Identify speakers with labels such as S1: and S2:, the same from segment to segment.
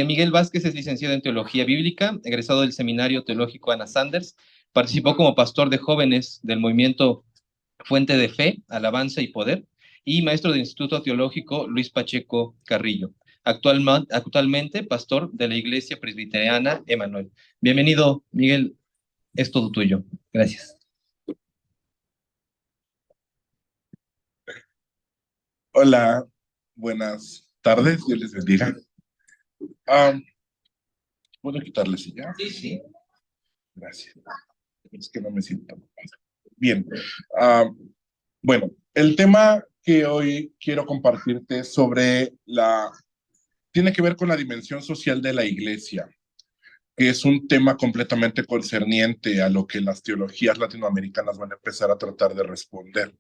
S1: Miguel Vázquez es licenciado en Teología Bíblica, egresado del Seminario Teológico Ana Sanders. Participó como pastor de jóvenes del movimiento Fuente de Fe, Alabanza y Poder, y maestro del Instituto Teológico Luis Pacheco Carrillo. Actualmente, pastor de la Iglesia Presbiteriana Emanuel. Bienvenido, Miguel, es todo tuyo. Gracias.
S2: Hola, buenas tardes, Dios les bendiga. ¿Puedo quitarle silla?
S1: Sí, sí.
S2: Gracias. Es que no me siento. Bien. Bueno, el tema que hoy quiero compartirte tiene que ver con la dimensión social de la iglesia, que es un tema completamente concerniente a lo que las teologías latinoamericanas van a empezar a tratar de responder.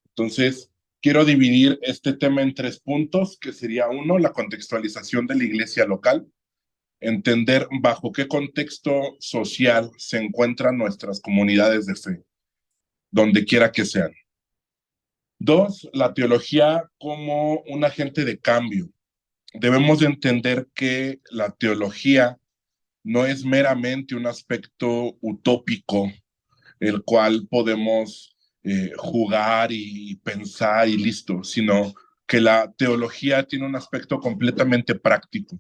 S2: Entonces, quiero dividir este tema en 3 puntos, que sería 1, la contextualización de la iglesia local, entender bajo qué contexto social se encuentran nuestras comunidades de fe, donde quiera que sean. 2, la teología como un agente de cambio. Debemos de entender que la teología no es meramente un aspecto utópico, el cual podemos jugar y pensar y listo, sino que la teología tiene un aspecto completamente práctico.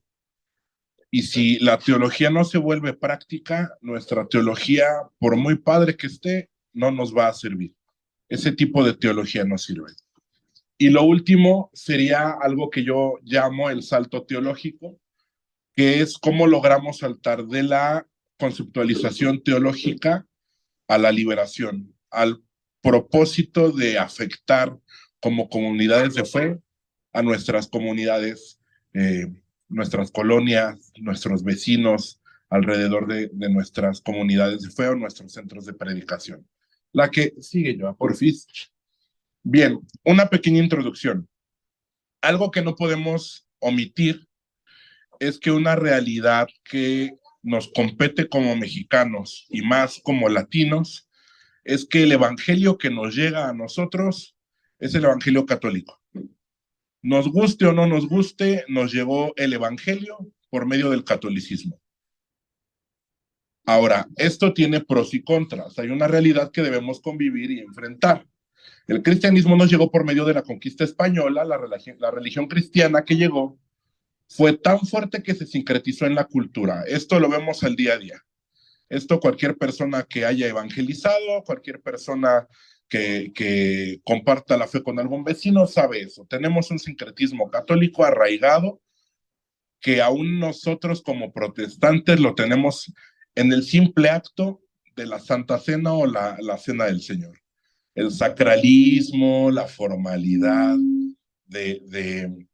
S2: Y si la teología no se vuelve práctica, nuestra teología, por muy padre que esté, no nos va a servir. Ese tipo de teología no sirve. Y lo último sería algo que yo llamo el salto teológico, que es cómo logramos saltar de la conceptualización teológica a la liberación, al propósito de afectar como comunidades de fe a nuestras comunidades, nuestras colonias, nuestros vecinos alrededor de nuestras comunidades de fe o nuestros centros de predicación. La que sigue yo, porfis. Bien, una pequeña introducción. Algo que no podemos omitir es que una realidad que nos compete como mexicanos y más como latinos es que el evangelio que nos llega a nosotros es el evangelio católico. Nos guste o no nos guste, nos llegó el evangelio por medio del catolicismo. Ahora, esto tiene pros y contras. Hay una realidad que debemos convivir y enfrentar. El cristianismo nos llegó por medio de la conquista española, la religión cristiana que llegó fue tan fuerte que se sincretizó en la cultura. Esto lo vemos al día a día. Esto cualquier persona que haya evangelizado, cualquier persona que comparta la fe con algún vecino sabe eso. Tenemos un sincretismo católico arraigado que aún nosotros como protestantes lo tenemos en el simple acto de la Santa Cena o la Cena del Señor. El sacralismo, la formalidad de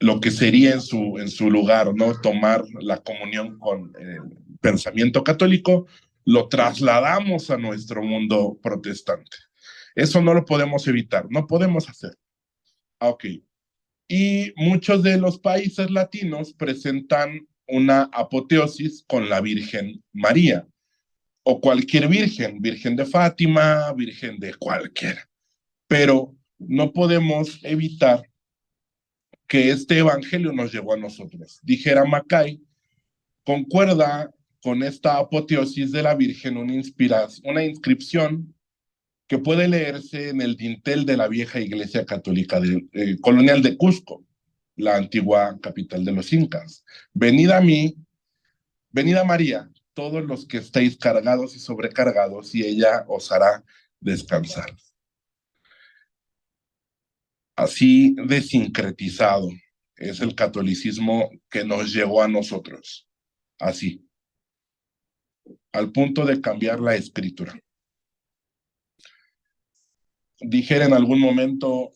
S2: lo que sería en su lugar, ¿no? Tomar la comunión con el pensamiento católico, lo trasladamos a nuestro mundo protestante. Eso no lo podemos evitar, no podemos hacer. Ok. Y muchos de los países latinos presentan una apoteosis con la Virgen María, o cualquier virgen, Virgen de Fátima, Virgen de cualquiera. Pero no podemos evitar que este evangelio nos llegó a nosotros. Dijera Mackay concuerda con esta apoteosis de la Virgen una inscripción que puede leerse en el dintel de la vieja iglesia católica colonial de Cusco, la antigua capital de los incas. Venid a mí, venid a María, todos los que estéis cargados y sobrecargados, y ella os hará descansar. Así de sincretizado es el catolicismo que nos llegó a nosotros, así, al punto de cambiar la escritura. Dijera en algún momento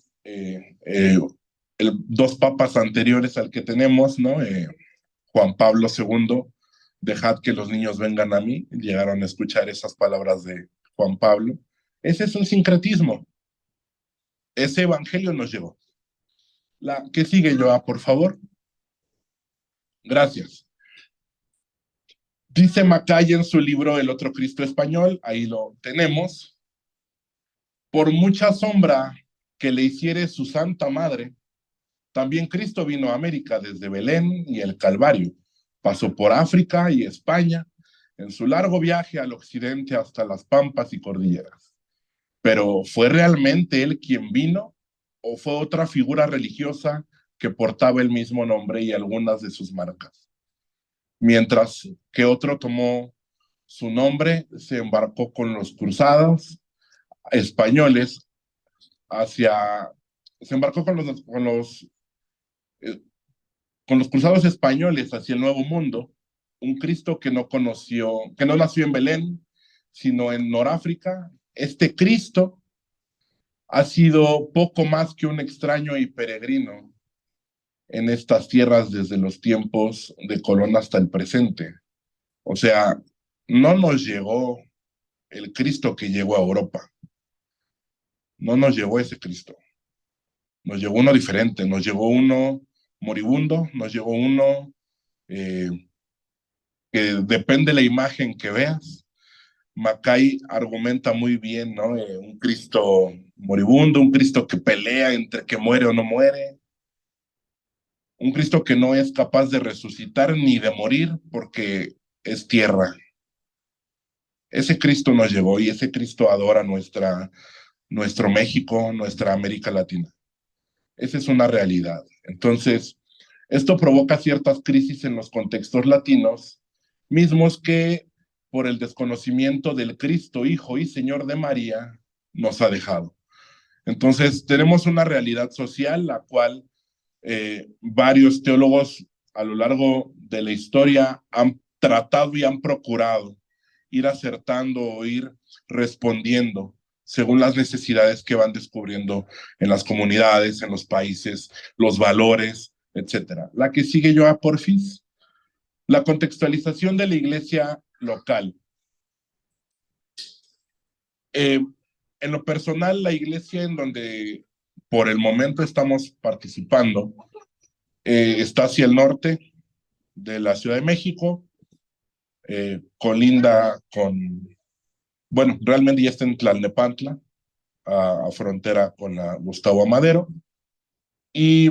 S2: dos papas anteriores al que tenemos, ¿no? Juan Pablo II, dejad que los niños vengan a mí, llegaron a escuchar esas palabras de Juan Pablo. Ese es un sincretismo. Ese evangelio nos llegó. La que sigue, Joa, por favor. Gracias. Dice Macay en su libro El otro Cristo español, ahí lo tenemos. Por mucha sombra que le hiciere su santa madre, también Cristo vino a América desde Belén y el Calvario. Pasó por África y España en su largo viaje al occidente hasta las pampas y cordilleras. Pero ¿fue realmente él quien vino o fue otra figura religiosa que portaba el mismo nombre y algunas de sus marcas? Mientras que otro tomó su nombre, se embarcó con los cruzados españoles se embarcó con los cruzados españoles hacia el Nuevo Mundo, un Cristo que no nació en Belén, sino en Noráfrica. Este Cristo ha sido poco más que un extraño y peregrino en estas tierras desde los tiempos de Colón hasta el presente. O sea, no nos llegó el Cristo que llegó a Europa. No nos llegó ese Cristo. Nos llegó uno diferente, nos llegó uno moribundo, nos llegó uno que depende de la imagen que veas. Macay argumenta muy bien, ¿no? Un Cristo moribundo, un Cristo que pelea entre que muere o no muere, un Cristo que no es capaz de resucitar ni de morir porque es tierra. Ese Cristo nos llegó y ese Cristo adora nuestro México, nuestra América Latina. Esa es una realidad. Entonces, esto provoca ciertas crisis en los contextos latinos, mismos que por el desconocimiento del Cristo, Hijo y Señor de María, nos ha dejado. Entonces, tenemos una realidad social, la cual varios teólogos a lo largo de la historia han tratado y han procurado ir acertando o ir respondiendo según las necesidades que van descubriendo en las comunidades, en los países, los valores, etcétera. La que sigue yo a porfis, la contextualización de la iglesia local. En lo personal, la iglesia en donde por el momento estamos participando está hacia el norte de la Ciudad de México, colinda con, bueno, realmente ya está en Tlalnepantla, a frontera con la Gustavo Amadero. Y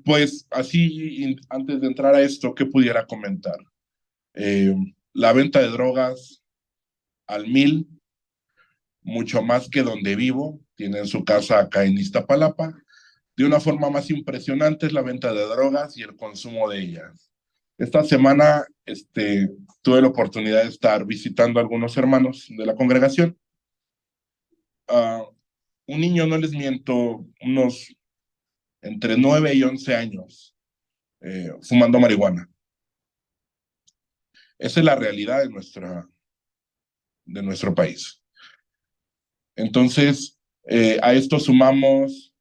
S2: pues así, antes de entrar a esto, ¿qué pudiera comentar? La venta de drogas al 1000, mucho más que donde vivo, tienen su casa acá en Iztapalapa. De una forma más impresionante es la venta de drogas y el consumo de ellas. Esta semana tuve la oportunidad de estar visitando a algunos hermanos de la congregación. Un niño, no les miento, unos entre 9 y 11 años, fumando marihuana. Esa es la realidad de nuestro país. Entonces, a esto sumamos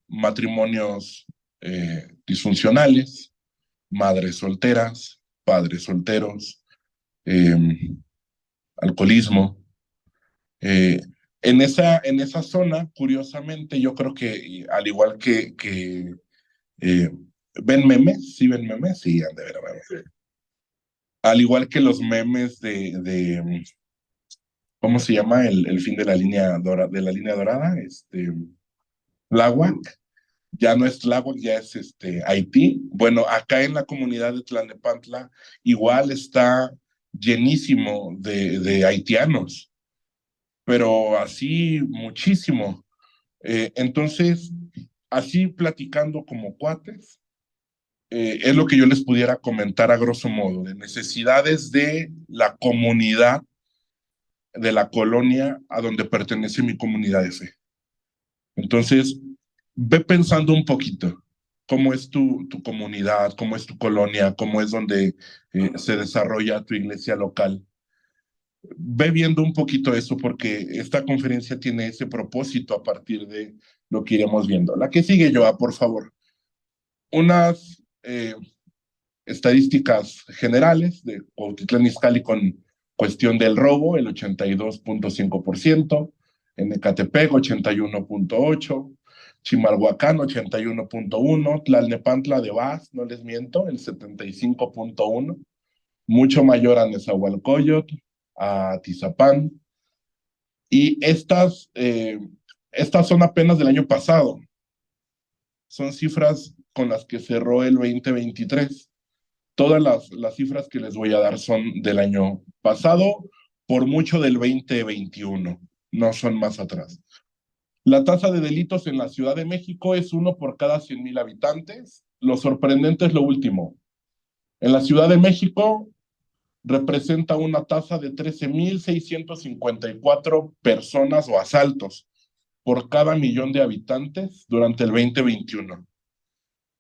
S2: matrimonios disfuncionales, madres solteras, padres solteros, alcoholismo. En esa zona, curiosamente, yo creo que al igual que ¿ven memes? ¿Sí ven memes? Sí, han de ver, ver. Al igual que los memes de ¿cómo se llama? El fin de la línea dorada, la WAC. Ya no es Tláhuac, ya es Haití. Bueno, acá en la comunidad de Tlalnepantla igual está llenísimo de haitianos, pero así muchísimo. Entonces, así platicando como cuates, es lo que yo les pudiera comentar a grosso modo, de necesidades de la comunidad, de la colonia a donde pertenece mi comunidad de fe. Entonces, ve pensando un poquito cómo es tu comunidad, cómo es tu colonia, cómo es donde se desarrolla tu iglesia local. Ve viendo un poquito eso porque esta conferencia tiene ese propósito a partir de lo que iremos viendo. La que sigue, Joa, por favor. Unas estadísticas generales de Cuautitlán Izcalli con cuestión del robo, el 82.5%, en Ecatepec 81.8%, Chimalhuacán 81.1%, Tlalnepantla de Vaz, no les miento, el 75.1%, mucho mayor a Nezahualcóyotl, a Tizapán, y estas son apenas del año pasado, son cifras con las que cerró el 2023. Todas las cifras que les voy a dar son del año pasado, por mucho del 2021, no son más atrás. La tasa de delitos en la Ciudad de México es 1 por cada 100,000 habitantes. Lo sorprendente es lo último. En la Ciudad de México representa una tasa de 13,654 personas o asaltos por cada millón de habitantes durante el 2021.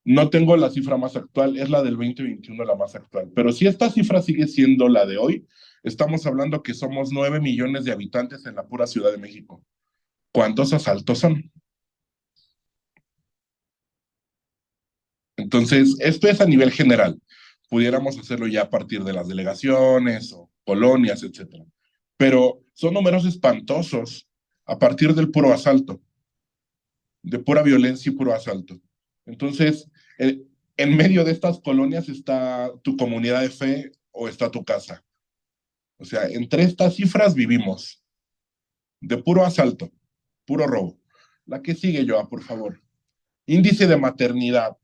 S2: No tengo la cifra más actual, es la del 2021 la más actual. Pero si esta cifra sigue siendo la de hoy, estamos hablando que somos 9 millones de habitantes en la pura Ciudad de México. ¿Cuántos asaltos son? Entonces, esto es a nivel general. Pudiéramos hacerlo ya a partir de las delegaciones o colonias, etcétera. Pero son números espantosos a partir del puro asalto, de pura violencia y puro asalto. Entonces, en medio de estas colonias está tu comunidad de fe o está tu casa. O sea, entre estas cifras vivimos de puro asalto, puro robo. La que sigue, Joa, por favor. Índice de maternidad.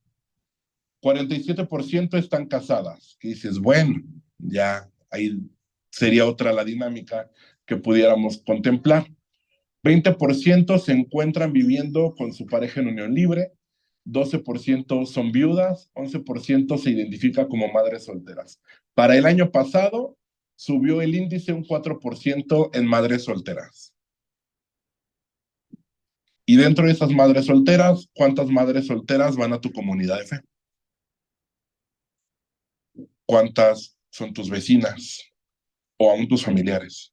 S2: 47% están casadas. Que dices, bueno, ya ahí sería otra la dinámica que pudiéramos contemplar. 20% se encuentran viviendo con su pareja en unión libre, 12% son viudas, 11% se identifica como madres solteras. Para el año pasado subió el índice un 4% en madres solteras. Y dentro de esas madres solteras, ¿cuántas madres solteras van a tu comunidad de fe? ¿Cuántas son tus vecinas o aún tus familiares?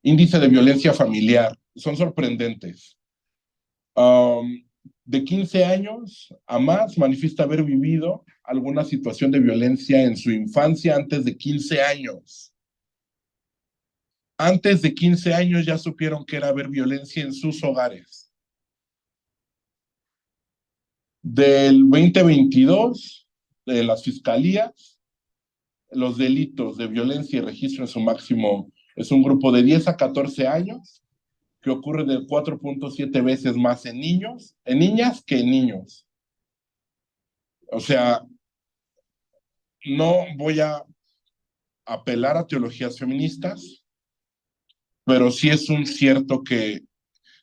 S2: Índice de violencia familiar, son sorprendentes. De 15 años a más manifiesta haber vivido alguna situación de violencia en su infancia antes de 15 años. Antes de 15 años ya supieron que era haber violencia en sus hogares. Del 2022, de las fiscalías, los delitos de violencia y registro en su máximo es un grupo de 10 a 14 años, que ocurre de 4.7 veces más en niños, en niñas que en niños. O sea, no voy a apelar a teologías feministas, pero sí es un cierto que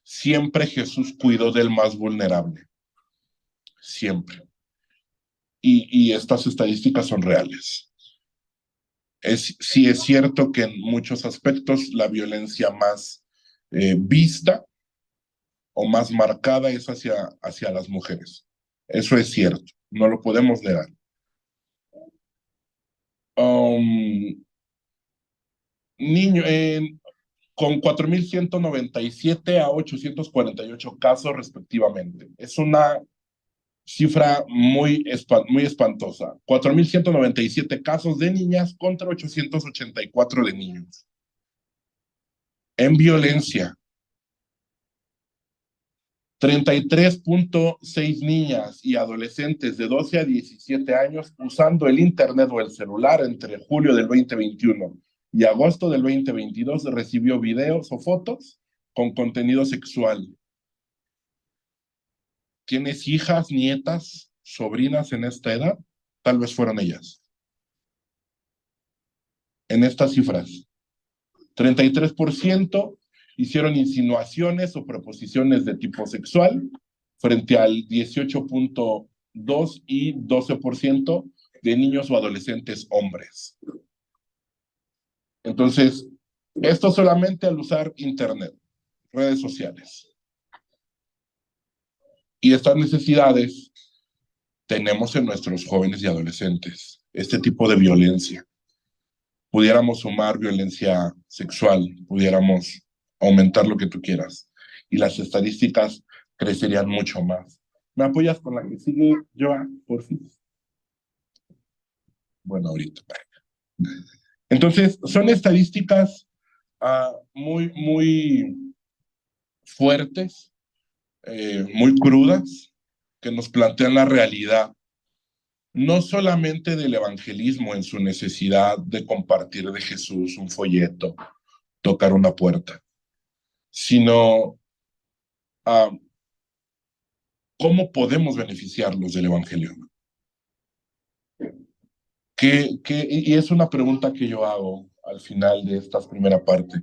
S2: siempre Jesús cuidó del más vulnerable, siempre. Y estas estadísticas son reales. Sí es cierto que en muchos aspectos la violencia más vista o más marcada es hacia las mujeres. Eso es cierto, no lo podemos negar. Niño, con 4,197 a 848 casos respectivamente. Es una cifra muy espantosa. 4,197 casos de niñas contra 884 de niños. En violencia, 33.6 niñas y adolescentes de 12 a 17 años usando el Internet o el celular entre julio del 2021 y agosto del 2022 recibió videos o fotos con contenido sexual. ¿Tienes hijas, nietas, sobrinas en esta edad? Tal vez fueron ellas. En estas cifras, 33% hicieron insinuaciones o proposiciones de tipo sexual, frente al 18.2 y 12% de niños o adolescentes hombres. Entonces, esto solamente al usar Internet, redes sociales. Y estas necesidades tenemos en nuestros jóvenes y adolescentes, este tipo de violencia. Pudiéramos sumar violencia sexual, pudiéramos aumentar lo que tú quieras, y las estadísticas crecerían mucho más. ¿Me apoyas con la que sigue, Joa, por fin? Bueno, ahorita. Entonces, son estadísticas muy fuertes, muy crudas, que nos plantean la realidad, no solamente del evangelismo en su necesidad de compartir de Jesús un folleto, tocar una puerta, sino cómo podemos beneficiarlos del evangelio. Y es una pregunta que yo hago al final de esta primera parte.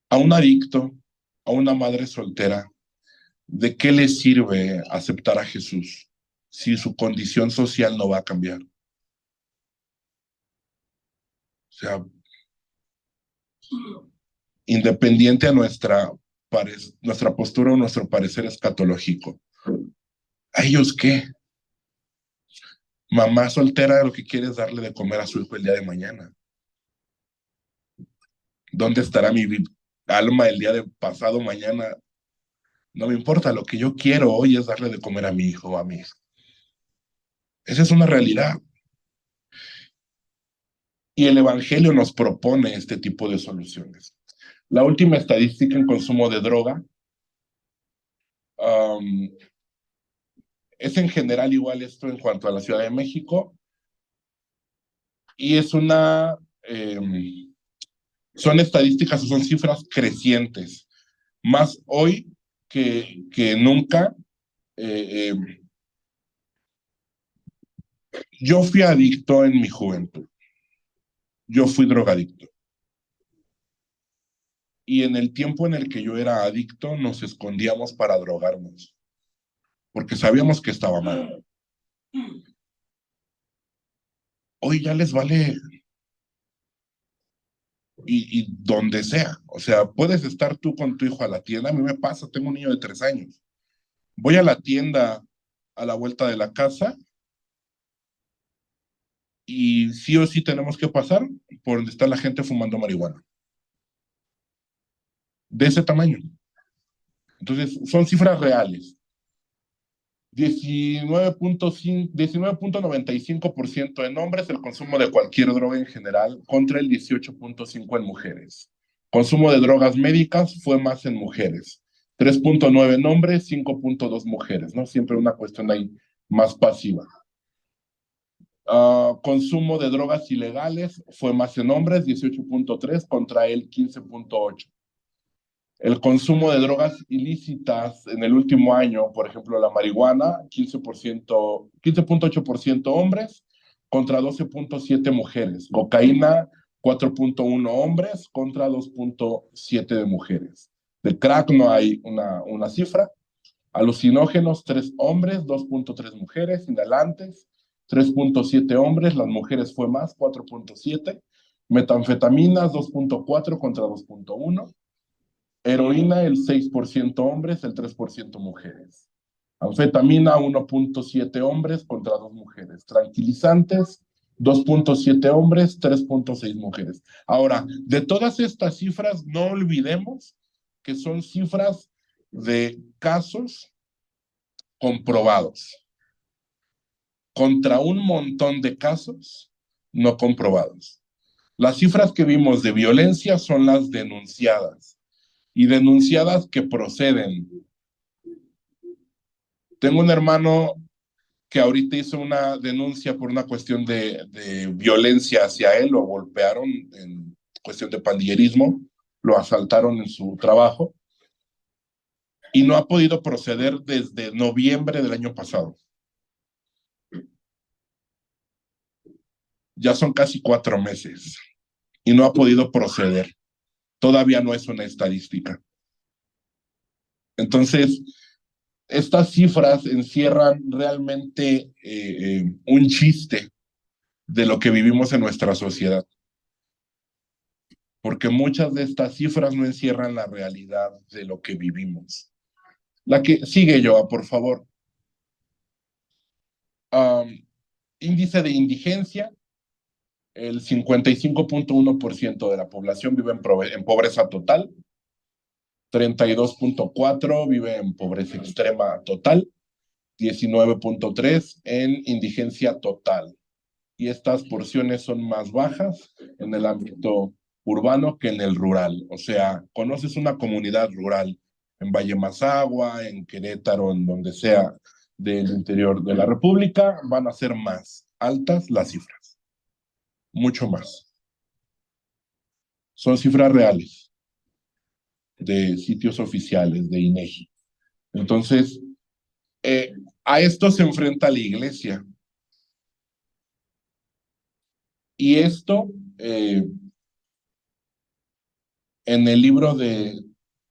S2: A un adicto, a una madre soltera, ¿de qué le sirve aceptar a Jesús si su condición social no va a cambiar? O sea, independiente a nuestra postura o nuestro parecer escatológico. ¿A ellos qué? Mamá soltera lo que quiere es darle de comer a su hijo el día de mañana. ¿Dónde estará mi alma el día de pasado mañana? No me importa, lo que yo quiero hoy es darle de comer a mi hijo o a mi hija. Esa es una realidad. Y el Evangelio nos propone este tipo de soluciones. La última estadística en consumo de droga es en general igual esto en cuanto a la Ciudad de México, y son estadísticas o son cifras crecientes, más hoy que nunca. Eh, yo fui adicto en mi juventud, yo fui drogadicto. Y en el tiempo en el que yo era adicto, nos escondíamos para drogarnos, porque sabíamos que estaba mal. Hoy ya les vale, y donde sea. O sea, puedes estar tú con tu hijo a la tienda. A mí me pasa, tengo un niño de 3 años. Voy a la tienda a la vuelta de la casa y sí o sí tenemos que pasar por donde está la gente fumando marihuana. De ese tamaño. Entonces, son cifras reales. 19.95% en hombres, el consumo de cualquier droga en general, contra el 18.5% en mujeres. Consumo de drogas médicas fue más en mujeres. 3.9 en hombres, 5.2 mujeres, ¿no? Siempre una cuestión ahí más pasiva. Consumo de drogas ilegales fue más en hombres, 18.3 contra el 15.8. El consumo de drogas ilícitas en el último año, por ejemplo, la marihuana, 15.8% hombres contra 12.7 mujeres. Cocaína, 4.1 hombres contra 2.7 de mujeres. De crack no hay una cifra. Alucinógenos, 3 hombres, 2.3 mujeres. Inhalantes, 3.7 hombres, las mujeres fue más, 4.7. Metanfetaminas, 2.4 contra 2.1. Heroína, el 6% hombres, el 3% mujeres. Anfetamina, 1.7 hombres contra 2 mujeres. Tranquilizantes, 2.7 hombres, 3.6 mujeres. Ahora, de todas estas cifras, no olvidemos que son cifras de casos comprobados contra un montón de casos no comprobados. Las cifras que vimos de violencia son las denunciadas y denunciadas que proceden. Tengo un hermano que ahorita hizo una denuncia por una cuestión de violencia hacia él, lo golpearon en cuestión de pandillerismo, lo asaltaron en su trabajo. y no ha podido proceder desde noviembre del año pasado. Ya son casi 4 meses y no ha podido proceder. Todavía no es una estadística. Entonces, estas cifras encierran realmente un chiste de lo que vivimos en nuestra sociedad, porque muchas de estas cifras no encierran la realidad de lo que vivimos. La que sigue, Joa, por favor. Índice de indigencia, el 55.1% de la población vive en pobreza total, 32.4% vive en pobreza extrema total, 19.3% en indigencia total. Y estas porciones son más bajas en el ámbito urbano que en el rural. O sea, conoces una comunidad rural en Valle Mazagua, en Querétaro, en donde sea del interior de la República, van a ser más altas las cifras, mucho más. Son cifras reales de sitios oficiales de INEGI. Entonces, a esto se enfrenta la iglesia. Y esto, en el libro de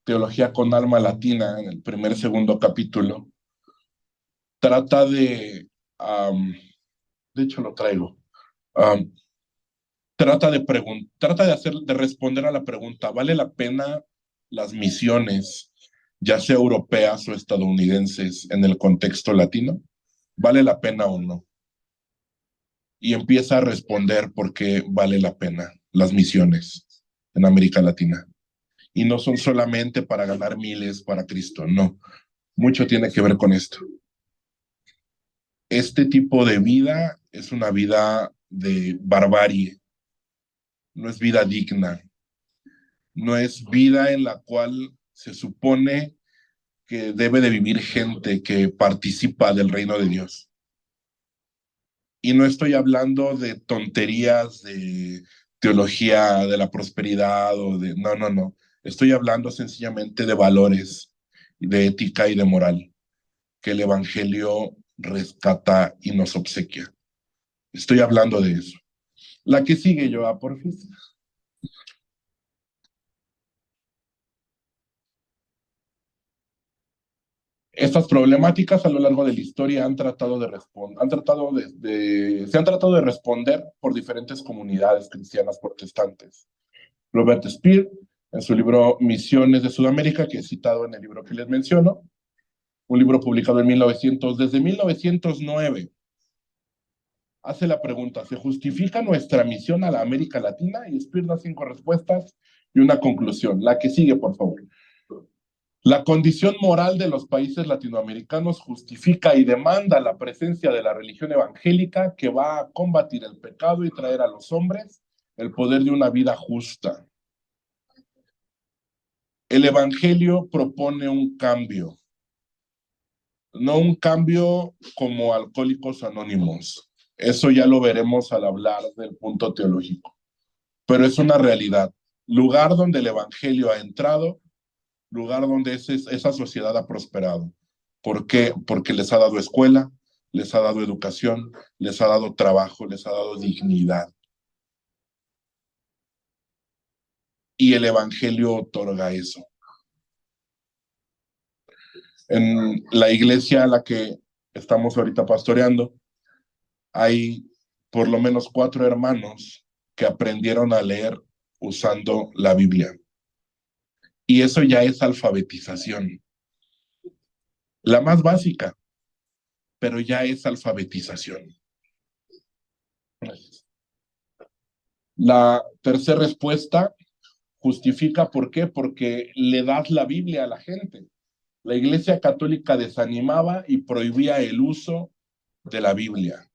S2: Teología con Alma Latina, en el segundo capítulo, trata de hecho lo traigo, um, trata de responder a la pregunta, ¿vale la pena las misiones, ya sea europeas o estadounidenses, en el contexto latino? ¿Vale la pena o no? Y empieza a responder por qué vale la pena las misiones en América Latina. Y no son solamente para ganar miles para Cristo, no. Mucho tiene que ver con esto. Este tipo de vida es una vida de barbarie, no es vida digna, no es vida en la cual se supone que debe de vivir gente que participa del reino de Dios. Y no estoy hablando de tonterías de teología de la prosperidad o de... No, no, no. Estoy hablando sencillamente de valores, de ética y de moral que el Evangelio rescata y nos obsequia. Estoy hablando de eso. La que sigue, Joa, porfis. Estas problemáticas a lo largo de la historia han tratado de responder, se han tratado de responder por diferentes comunidades cristianas protestantes. Robert Speer, en su libro Misiones de Sudamérica, que he citado en el libro que les menciono, un libro publicado en 1900, desde 1909, hace la pregunta, ¿se justifica nuestra misión a la América Latina? Y Speer da 5 respuestas y una conclusión. La que sigue, por favor. La condición moral de los países latinoamericanos justifica y demanda la presencia de la religión evangélica que va a combatir el pecado y traer a los hombres el poder de una vida justa. El Evangelio propone un cambio, no un cambio como Alcohólicos Anónimos. Eso ya lo veremos al hablar del punto teológico, pero es una realidad. Lugar donde el Evangelio ha entrado, lugar donde esa sociedad ha prosperado. ¿Por qué? Porque les ha dado escuela, les ha dado educación, les ha dado trabajo, les ha dado dignidad. Y el Evangelio otorga eso. En la iglesia a la que estamos ahorita pastoreando, hay por lo menos 4 hermanos que aprendieron a leer usando la Biblia. Y eso ya es alfabetización. La más básica, pero ya es alfabetización. La tercera respuesta justifica por qué, porque le das la Biblia a la gente. La Iglesia Católica desanimaba y prohibía el uso de la Biblia.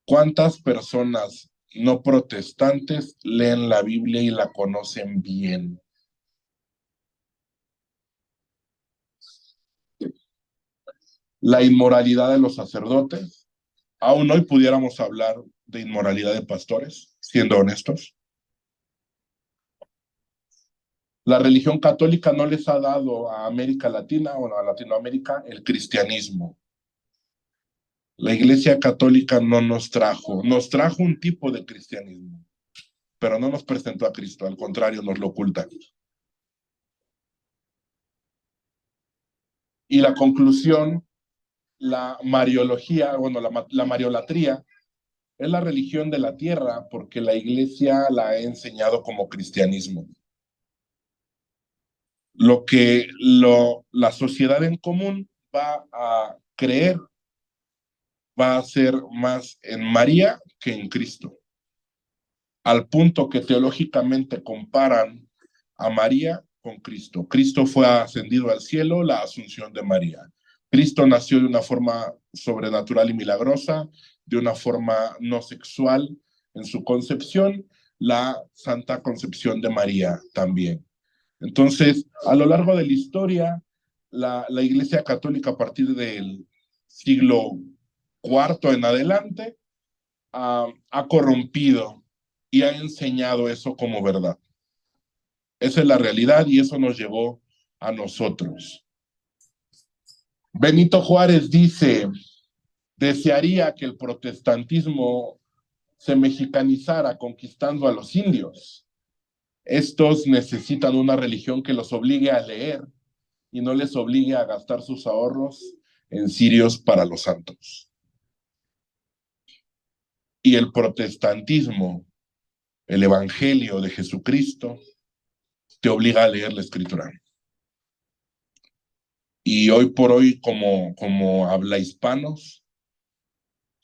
S2: ¿Cuántas personas no protestantes leen la Biblia y la conocen bien? La inmoralidad de los sacerdotes. Aún hoy pudiéramos hablar de inmoralidad de pastores, siendo honestos. La religión católica no les ha dado a América Latina, bueno, a Latinoamérica, el cristianismo. La Iglesia Católica no nos trajo un tipo de cristianismo, pero no nos presentó a Cristo, al contrario, nos lo oculta. Y la conclusión, la mariología, bueno, la mariolatría, es la religión de la tierra porque la Iglesia la ha enseñado como cristianismo. Lo que la sociedad en común va a creer va a ser más en María que en Cristo, al punto que teológicamente comparan a María con Cristo. Cristo fue ascendido al cielo, la asunción de María. Cristo nació de una forma sobrenatural y milagrosa, de una forma no sexual en su concepción, la Santa Concepción de María también. Entonces, a lo largo de la historia, la Iglesia Católica a partir del siglo IV en adelante ha corrompido y ha enseñado eso como verdad. Esa es la realidad y eso nos llevó a nosotros. Benito Juárez dice, desearía que el protestantismo se mexicanizara conquistando a los indios. Estos necesitan una religión que los obligue a leer y no les obligue a gastar sus ahorros en cirios para los santos. Y el protestantismo, el evangelio de Jesucristo, te obliga a leer la escritura. Y hoy por hoy, como habla hispanos,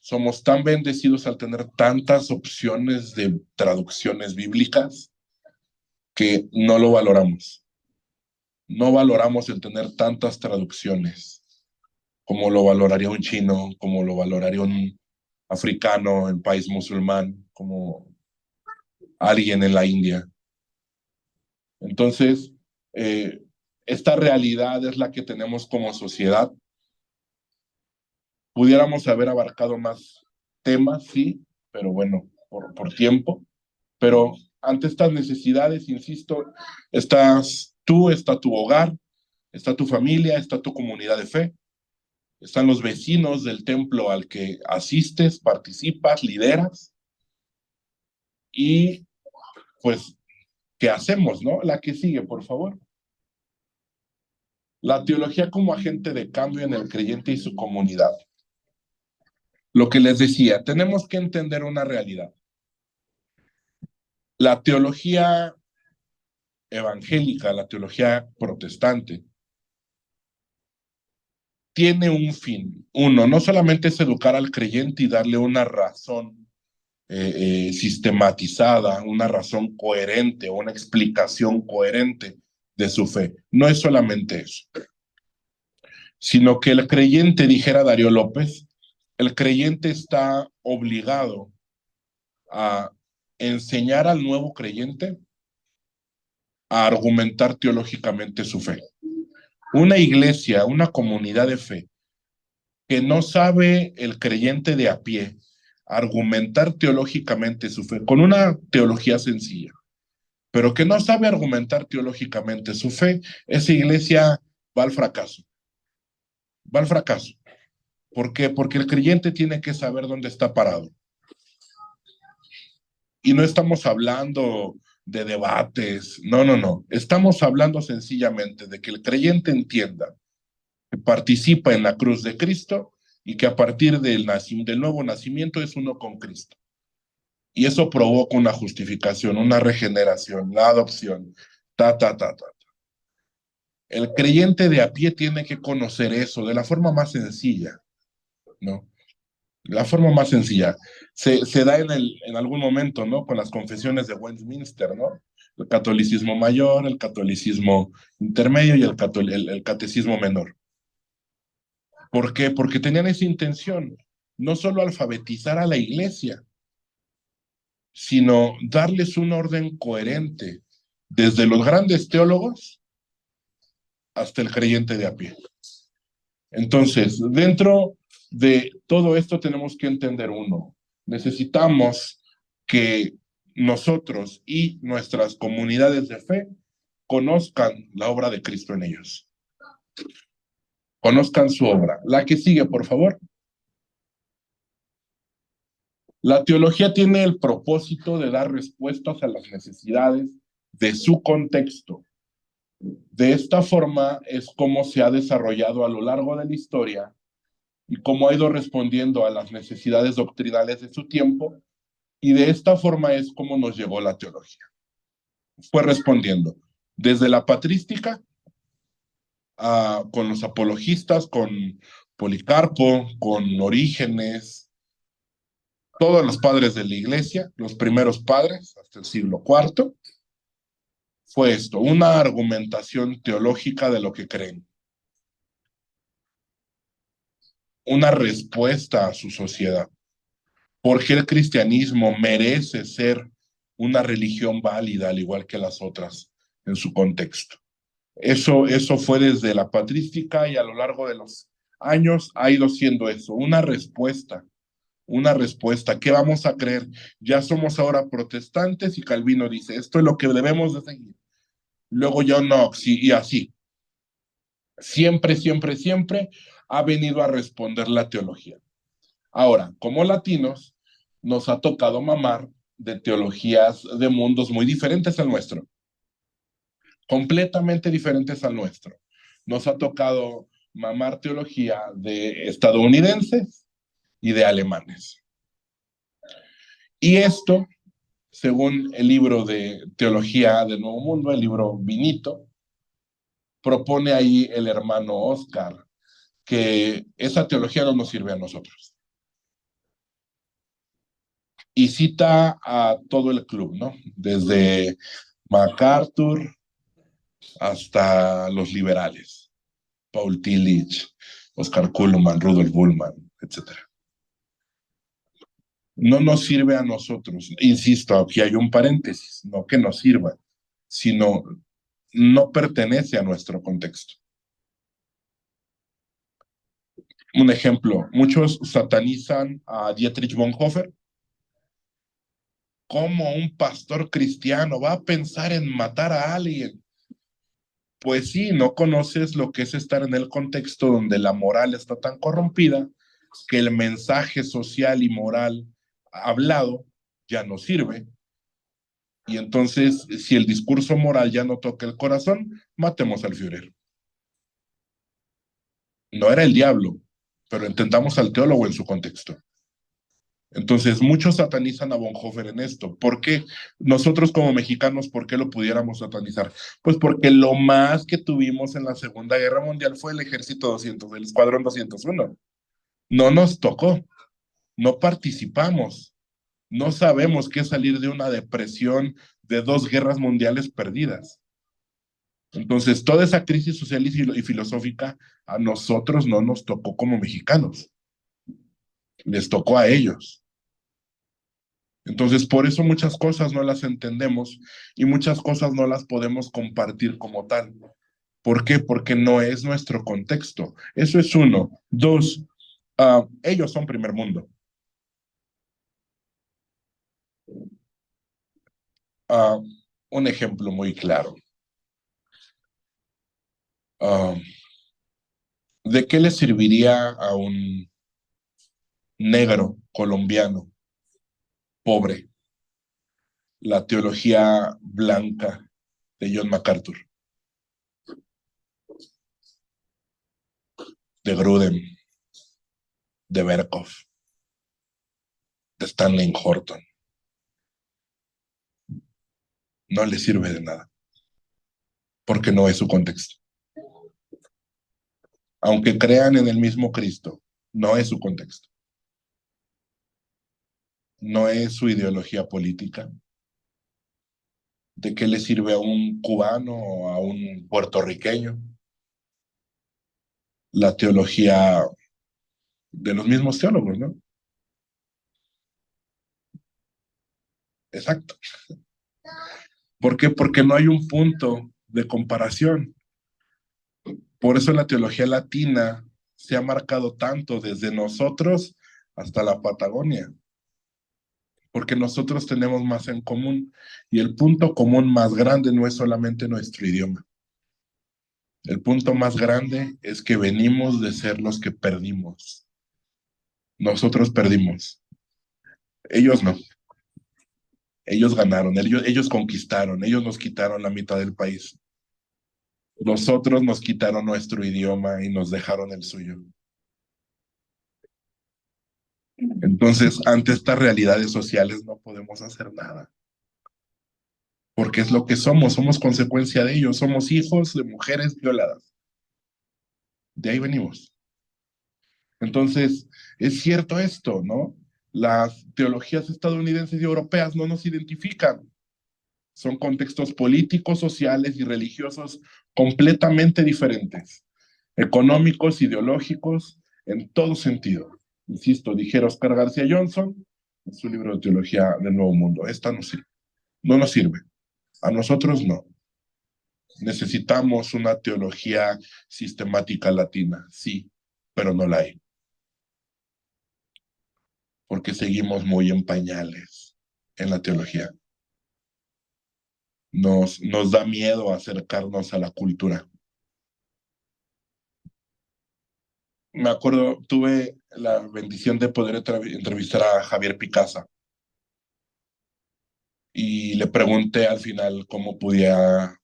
S2: somos tan bendecidos al tener tantas opciones de traducciones bíblicas que no lo valoramos. No valoramos el tener tantas traducciones como lo valoraría un chino, como lo valoraría un africano en país musulmán, como alguien en la India. Entonces, esta realidad es la que tenemos como sociedad. Pudiéramos haber abarcado más temas, sí, pero bueno, por tiempo. Pero ante estas necesidades, insisto, estás tú, está tu hogar, está tu familia, está tu comunidad de fe, están los vecinos del templo al que asistes, participas, lideras. Y pues, ¿qué hacemos, no? La que sigue, por favor. La teología como agente de cambio en el creyente y su comunidad. Lo que les decía, tenemos que entender una realidad. La teología evangélica, la teología protestante, tiene un fin. Uno, no solamente es educar al creyente y darle una razón sistematizada, una razón coherente, una explicación coherente de su fe. No es solamente eso, sino que el creyente, dijera Darío López, el creyente está obligado a enseñar al nuevo creyente a argumentar teológicamente su fe. Una iglesia, una comunidad de fe que no sabe el creyente de a pie argumentar teológicamente su fe, con una teología sencilla, pero que no sabe argumentar teológicamente su fe, esa iglesia va al fracaso. Va al fracaso. ¿Por qué? Porque el creyente tiene que saber dónde está parado. Y no estamos hablando de debates, no. Estamos hablando sencillamente de que el creyente entienda que participa en la cruz de Cristo y que a partir del nuevo nacimiento es uno con Cristo. Y eso provoca una justificación, una regeneración, la adopción, ta. El creyente de a pie tiene que conocer eso de la forma más sencilla, ¿no? La forma más sencilla. Se da en algún momento, ¿no? Con las confesiones de Westminster, ¿no? El catolicismo mayor, el catolicismo intermedio y el catecismo menor. ¿Por qué? Porque tenían esa intención, no solo alfabetizar a la iglesia, sino darles un orden coherente, desde los grandes teólogos hasta el creyente de a pie. Entonces, dentro de todo esto tenemos que entender uno, necesitamos que nosotros y nuestras comunidades de fe conozcan la obra de Cristo en ellos. Conozcan su obra. La que sigue, por favor. La teología tiene el propósito de dar respuestas a las necesidades de su contexto. De esta forma es como se ha desarrollado a lo largo de la historia y cómo ha ido respondiendo a las necesidades doctrinales de su tiempo, y de esta forma es como nos llegó la teología. Fue respondiendo desde la patrística con los apologistas, con Policarpo, con Orígenes, todos los padres de la iglesia, los primeros padres, hasta el siglo IV, fue esto, una argumentación teológica de lo que creen, una respuesta a su sociedad. ¿Por qué el cristianismo merece ser una religión válida, al igual que las otras, en su contexto? Eso fue desde la patrística, y a lo largo de los años ha ido siendo eso, una respuesta. Una respuesta. ¿Qué vamos a creer? Ya somos ahora protestantes y Calvino dice, esto es lo que debemos de seguir. Luego ya no, sí, y así. Siempre, siempre, siempre ha venido a responder la teología. Ahora, como latinos, nos ha tocado mamar de teologías de mundos muy diferentes al nuestro, completamente diferentes al nuestro. Nos ha tocado mamar teología de estadounidenses y de alemanes. Y esto, según el libro de Teología del Nuevo Mundo, el libro Vinito, propone ahí el hermano Oscar que esa teología no nos sirve a nosotros. Y cita a todo el club, ¿no? Desde MacArthur hasta los liberales, Paul Tillich, Oscar Kuhlman, Rudolf Bullmann, etc. No nos sirve a nosotros. Insisto, aquí hay un paréntesis, no que nos sirva, sino no pertenece a nuestro contexto. Un ejemplo, muchos satanizan a Dietrich Bonhoeffer. ¿Cómo un pastor cristiano va a pensar en matar a alguien? Pues sí, no conoces lo que es estar en el contexto donde la moral está tan corrompida que el mensaje social y moral hablado ya no sirve. Y entonces, si el discurso moral ya no toca el corazón, matemos al Führer. No era el diablo, pero entendamos al teólogo en su contexto. Entonces, muchos satanizan a Bonhoeffer en esto. ¿Por qué? Nosotros como mexicanos, ¿por qué lo pudiéramos satanizar? Pues porque lo más que tuvimos en la Segunda Guerra Mundial fue el Ejército 200, el Escuadrón 201. No nos tocó, no participamos, no sabemos qué salir de una depresión de 2 guerras mundiales perdidas. Entonces, toda esa crisis social y filosófica a nosotros no nos tocó como mexicanos, les tocó a ellos. Entonces, por eso muchas cosas no las entendemos y muchas cosas no las podemos compartir como tal. ¿Por qué? Porque no es nuestro contexto. Eso es uno. Dos, ellos son primer mundo. Un ejemplo muy claro. ¿De qué le serviría a un negro colombiano pobre la teología blanca de John MacArthur, de Grudem, de Berkhoff, de Stanley Horton? No le sirve de nada, porque no es su contexto. Aunque crean en el mismo Cristo, no es su contexto. No es su ideología política. ¿De qué le sirve a un cubano o a un puertorriqueño la teología de los mismos teólogos, no? Exacto. ¿Por qué? Porque no hay un punto de comparación. Por eso la teología latina se ha marcado tanto desde nosotros hasta la Patagonia. porque nosotros tenemos más en común y el punto común más grande no es solamente nuestro idioma. El punto más grande es que venimos de ser los que perdimos. Nosotros perdimos, ellos no. Ellos ganaron, ellos conquistaron, ellos nos quitaron la mitad del país. Nosotros nos quitaron nuestro idioma y nos dejaron el suyo. Entonces, ante estas realidades sociales no podemos hacer nada, porque es lo que somos consecuencia de ellos, somos hijos de mujeres violadas. De ahí venimos. Entonces, es cierto esto, ¿no? Las teologías estadounidenses y europeas no nos identifican. Son contextos políticos, sociales y religiosos completamente diferentes, económicos, ideológicos, en todo sentido. Insisto, dijera Oscar García Johnson en su libro de Teología del Nuevo Mundo, esta no sirve, no nos sirve, a nosotros no. Necesitamos una teología sistemática latina, sí, pero no la hay, porque seguimos muy en pañales en la teología. Nos da miedo acercarnos a la cultura. Me acuerdo, tuve la bendición de poder entrevistar a Javier Picasa y le pregunté al final cómo podía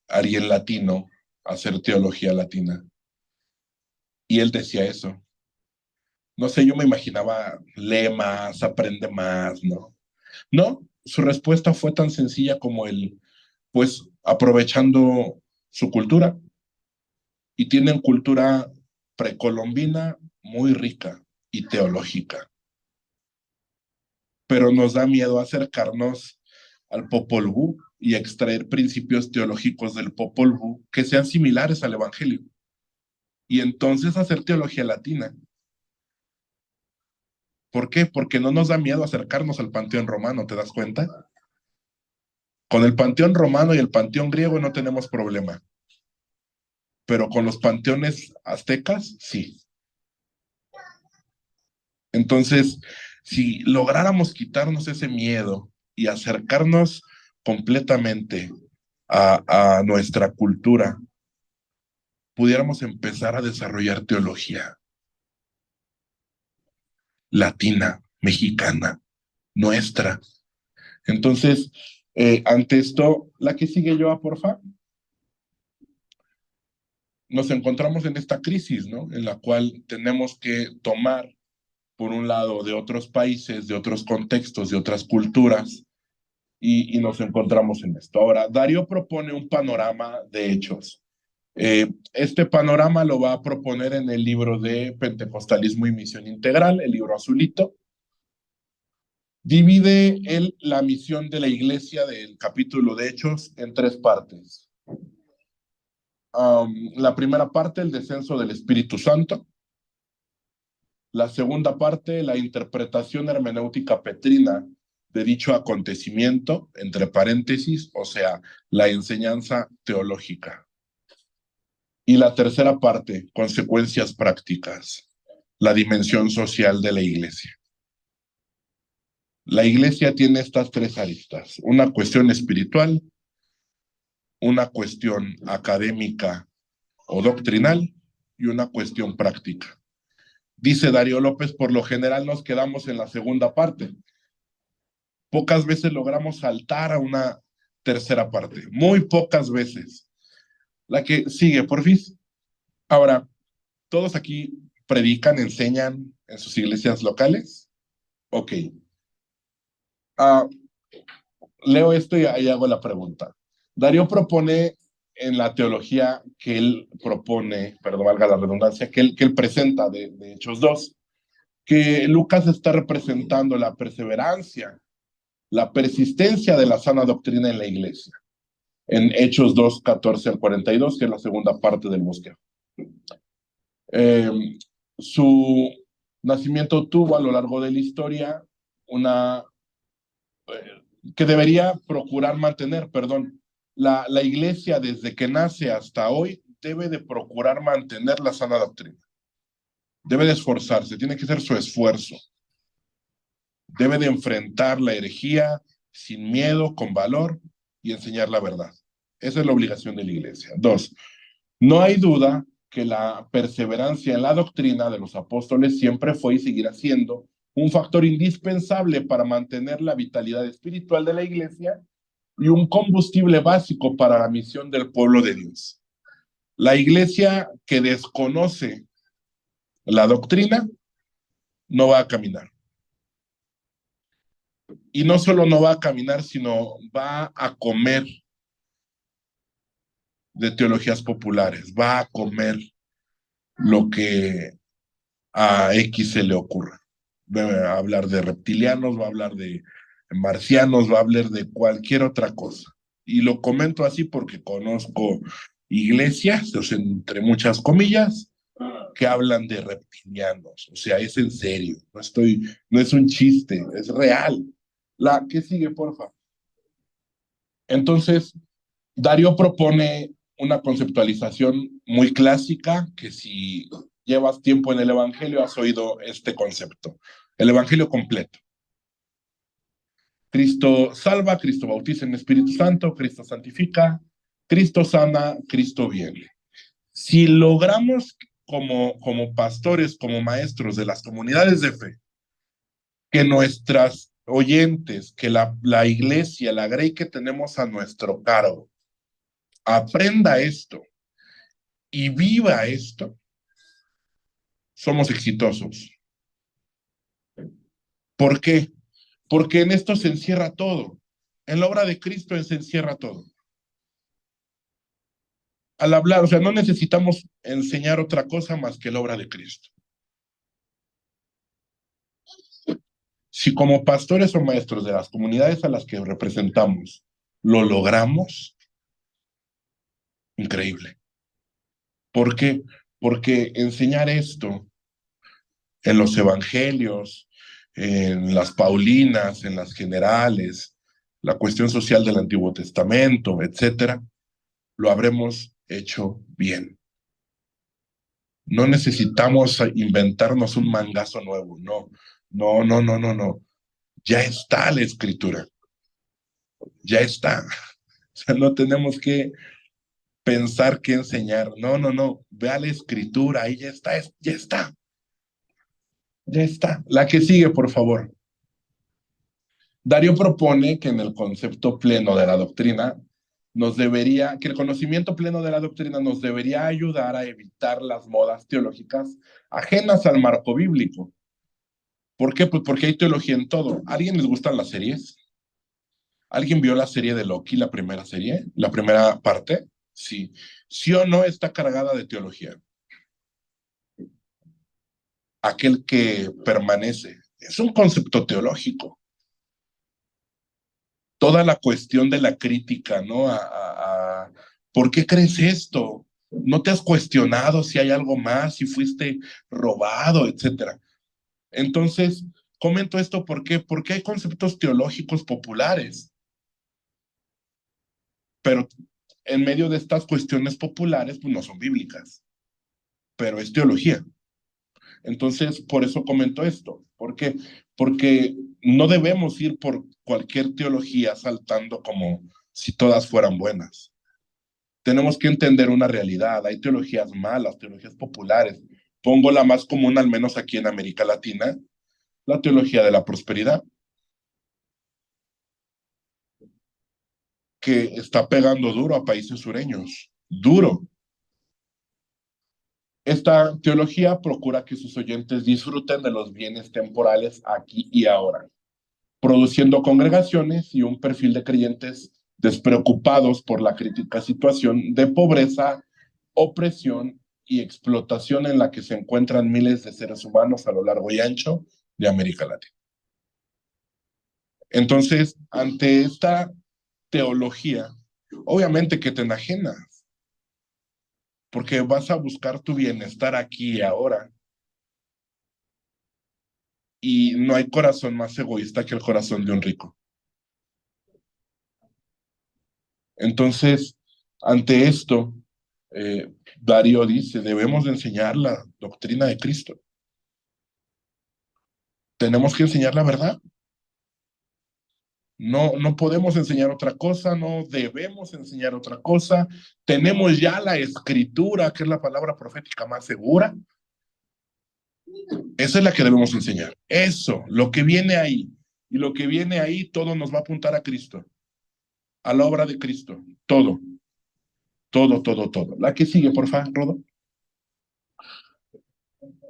S2: alguien latino hacer teología latina. Y él decía eso. No sé, yo me imaginaba, lee más, aprende más, ¿no? No, su respuesta fue tan sencilla como el, pues, aprovechando su cultura. Y tienen cultura precolombina muy rica y teológica. Pero nos da miedo acercarnos al Popol Vuh y extraer principios teológicos del Popol Vuh que sean similares al Evangelio. Y entonces hacer teología latina. ¿Por qué? Porque no nos da miedo acercarnos al panteón romano, ¿te das cuenta? Con el panteón romano y el panteón griego no tenemos problema. Pero con los panteones aztecas, sí. Entonces, si lográramos quitarnos ese miedo y acercarnos completamente a nuestra cultura, pudiéramos empezar a desarrollar teología latina, mexicana, nuestra. Entonces, ante esto, la que sigue yo, porfa. Nos encontramos en esta crisis, ¿no? En la cual tenemos que tomar, por un lado, de otros países, de otros contextos, de otras culturas, y nos encontramos en esto. Ahora, Darío propone un panorama de hechos. Este panorama lo va a proponer en el libro de Pentecostalismo y Misión Integral, el libro azulito. Divide él la misión de la iglesia del capítulo de Hechos en tres partes. La primera parte, el descenso del Espíritu Santo. La segunda parte, la interpretación hermenéutica petrina de dicho acontecimiento, entre paréntesis, o sea, la enseñanza teológica. Y la tercera parte, consecuencias prácticas, la dimensión social de la iglesia. La iglesia tiene estas tres aristas, una cuestión espiritual, una cuestión académica o doctrinal y una cuestión práctica. Dice Darío López, por lo general nos quedamos en la segunda parte. Pocas veces logramos saltar a una tercera parte, muy pocas veces. La que sigue, porfis. Ahora, ¿todos aquí predican, enseñan en sus iglesias locales? Ok. Leo esto y ahí hago la pregunta. Darío propone en la teología que él propone, perdón, valga la redundancia, que él presenta de Hechos 2, que Lucas está representando la perseverancia, la persistencia de la sana doctrina en la iglesia, en Hechos 2, 14 al 42, que es la segunda parte del bosquejo. Su nacimiento tuvo a lo largo de la historia una que debería procurar mantener, perdón, la iglesia desde que nace hasta hoy debe de procurar mantener la sana doctrina. Debe de esforzarse, tiene que ser su esfuerzo. Debe de enfrentar la herejía sin miedo, con valor y enseñar la verdad. Esa es la obligación de la iglesia. Dos, no hay duda que la perseverancia en la doctrina de los apóstoles siempre fue y seguirá siendo un factor indispensable para mantener la vitalidad espiritual de la iglesia y un combustible básico para la misión del pueblo de Dios. La iglesia que desconoce la doctrina no va a caminar. Y no solo no va a caminar, sino va a comer de teologías populares, va a comer lo que a X se le ocurra. Va a hablar de reptilianos, va a hablar de marcianos, va a hablar de cualquier otra cosa. Y lo comento así porque conozco iglesias, o sea, entre muchas comillas, que hablan de reptilianos. O sea, es en serio, no es un chiste, es real. La que sigue, porfa. Entonces, Darío propone una conceptualización muy clásica que si llevas tiempo en el Evangelio has oído este concepto. El Evangelio completo. Cristo salva, Cristo bautiza en Espíritu Santo, Cristo santifica, Cristo sana, Cristo viene. Si logramos como pastores, como maestros de las comunidades de fe, que nuestras oyentes, que la iglesia, la grey que tenemos a nuestro cargo, aprenda esto y viva esto, somos exitosos. ¿Por qué? Porque en esto se encierra todo. En la obra de Cristo se encierra todo. Al hablar, o sea, no necesitamos enseñar otra cosa más que la obra de Cristo. Si como pastores o maestros de las comunidades a las que representamos lo logramos, increíble. ¿Por qué? Porque enseñar esto en los evangelios, en las Paulinas, en las generales, la cuestión social del Antiguo Testamento, etcétera, lo habremos hecho bien. No necesitamos inventarnos un mangazo nuevo, no, no, no, no, no, no. Ya está la escritura, ya está. O sea, no tenemos que pensar qué enseñar. No, no, no. Vea la escritura, ahí ya está, ya está, ya está. La que sigue, por favor. Darío propone que en el concepto pleno de la doctrina que el conocimiento pleno de la doctrina nos debería ayudar a evitar las modas teológicas ajenas al marco bíblico. ¿Por qué? Pues porque hay teología en todo. ¿A alguien les gustan las series? ¿Alguien vio la serie de Loki, la primera serie? ¿La primera parte? Sí. ¿Sí o no está cargada de teología? Aquel que permanece. Es un concepto teológico. Toda la cuestión de la crítica, ¿no? ¿Por qué crees esto? ¿No te has cuestionado si hay algo más, si fuiste robado, etcétera? Entonces, comento esto porque hay conceptos teológicos populares, pero en medio de estas cuestiones populares, pues no son bíblicas, pero es teología. Entonces, por eso comento esto. ¿Por qué? Porque no debemos ir por cualquier teología saltando como si todas fueran buenas. Tenemos que entender una realidad. Hay teologías malas, teologías populares. Pongo la más común, al menos aquí en América Latina, la teología de la prosperidad, que está pegando duro a países sureños. Duro. Esta teología procura que sus oyentes disfruten de los bienes temporales aquí y ahora, produciendo congregaciones y un perfil de creyentes despreocupados por la crítica situación de pobreza, opresión y explotación en la que se encuentran miles de seres humanos a lo largo y ancho de América Latina. Entonces, ante esta teología, obviamente que te enajenas, porque vas a buscar tu bienestar aquí y ahora. Y no hay corazón más egoísta que el corazón de un rico. Entonces, ante esto, Darío dice, debemos de enseñar la doctrina de Cristo. Tenemos que enseñar la verdad. No, no podemos enseñar otra cosa, no debemos enseñar otra cosa. Tenemos ya la escritura, que es la palabra profética más segura. Esa es la que debemos enseñar. Eso, lo que viene ahí. Y lo que viene ahí, todo nos va a apuntar a Cristo, a la obra de Cristo. Todo, todo, todo, todo. La que sigue, por favor, Rodo.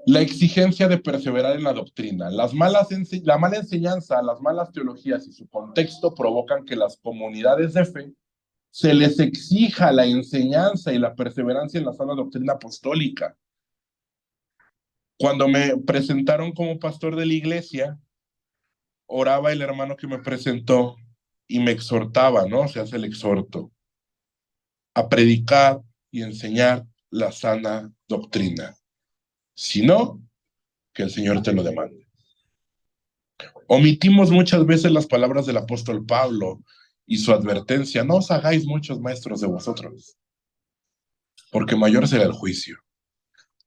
S2: La exigencia de perseverar en la doctrina. La mala enseñanza, las malas teologías y su contexto provocan que las comunidades de fe se les exija la enseñanza y la perseverancia en la sana doctrina apostólica. Cuando me presentaron como pastor de la iglesia, oraba el hermano que me presentó y me exhortaba, ¿no? Se hace el exhorto a predicar y enseñar la sana doctrina. Si no, que el Señor te lo demande. Omitimos muchas veces las palabras del apóstol Pablo y su advertencia: no os hagáis muchos maestros de vosotros, porque mayor será el juicio.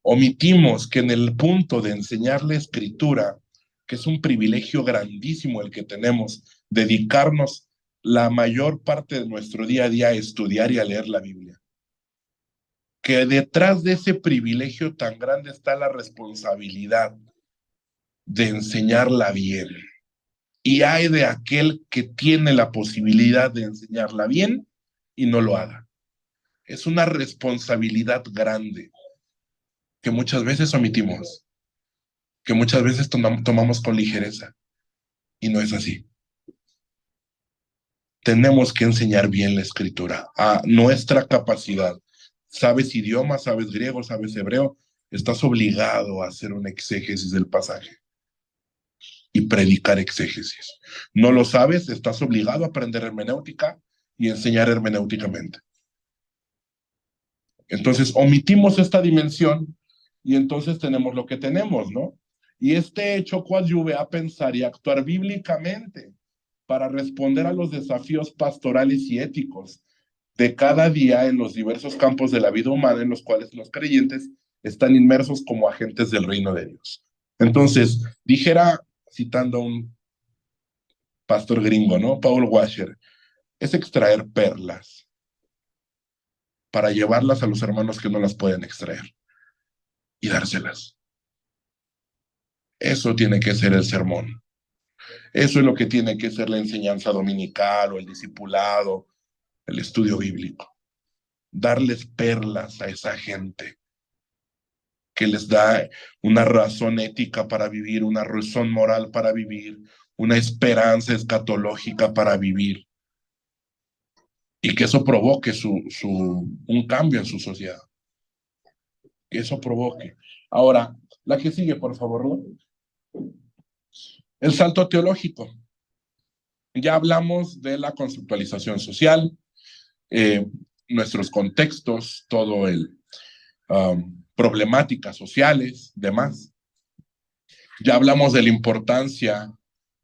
S2: Omitimos que en el punto de enseñar la escritura, que es un privilegio grandísimo el que tenemos, dedicarnos la mayor parte de nuestro día a día a estudiar y a leer la Biblia, que detrás de ese privilegio tan grande está la responsabilidad de enseñarla bien. Y hay de aquel que tiene la posibilidad de enseñarla bien y no lo haga. Es una responsabilidad grande que muchas veces omitimos, que muchas veces tomamos con ligereza, y no es así. Tenemos que enseñar bien la escritura a nuestra capacidad. ¿Sabes idioma? ¿Sabes griego? ¿Sabes hebreo? Estás obligado a hacer un exégesis del pasaje y predicar exégesis. ¿No lo sabes? Estás obligado a aprender hermenéutica y enseñar hermenéuticamente. Entonces, omitimos esta dimensión y entonces tenemos lo que tenemos, ¿no? Y este hecho coadyuve a pensar y actuar bíblicamente para responder a los desafíos pastorales y éticos de cada día en los diversos campos de la vida humana en los cuales los creyentes están inmersos como agentes del reino de Dios. Entonces, dijera, citando a un pastor gringo, ¿no? Paul Washer, es extraer perlas para llevarlas a los hermanos que no las pueden extraer y dárselas. Eso tiene que ser el sermón. Eso es lo que tiene que ser la enseñanza dominical o el discipulado, el estudio bíblico. Darles perlas a esa gente que les da una razón ética para vivir, una razón moral para vivir, una esperanza escatológica para vivir, y que eso provoque un cambio en su sociedad. Que eso provoque. Ahora, la que sigue, por favor, ¿no? El salto teológico. Ya hablamos de la conceptualización social, nuestros contextos, todo el problemáticas sociales, demás. Ya hablamos de la importancia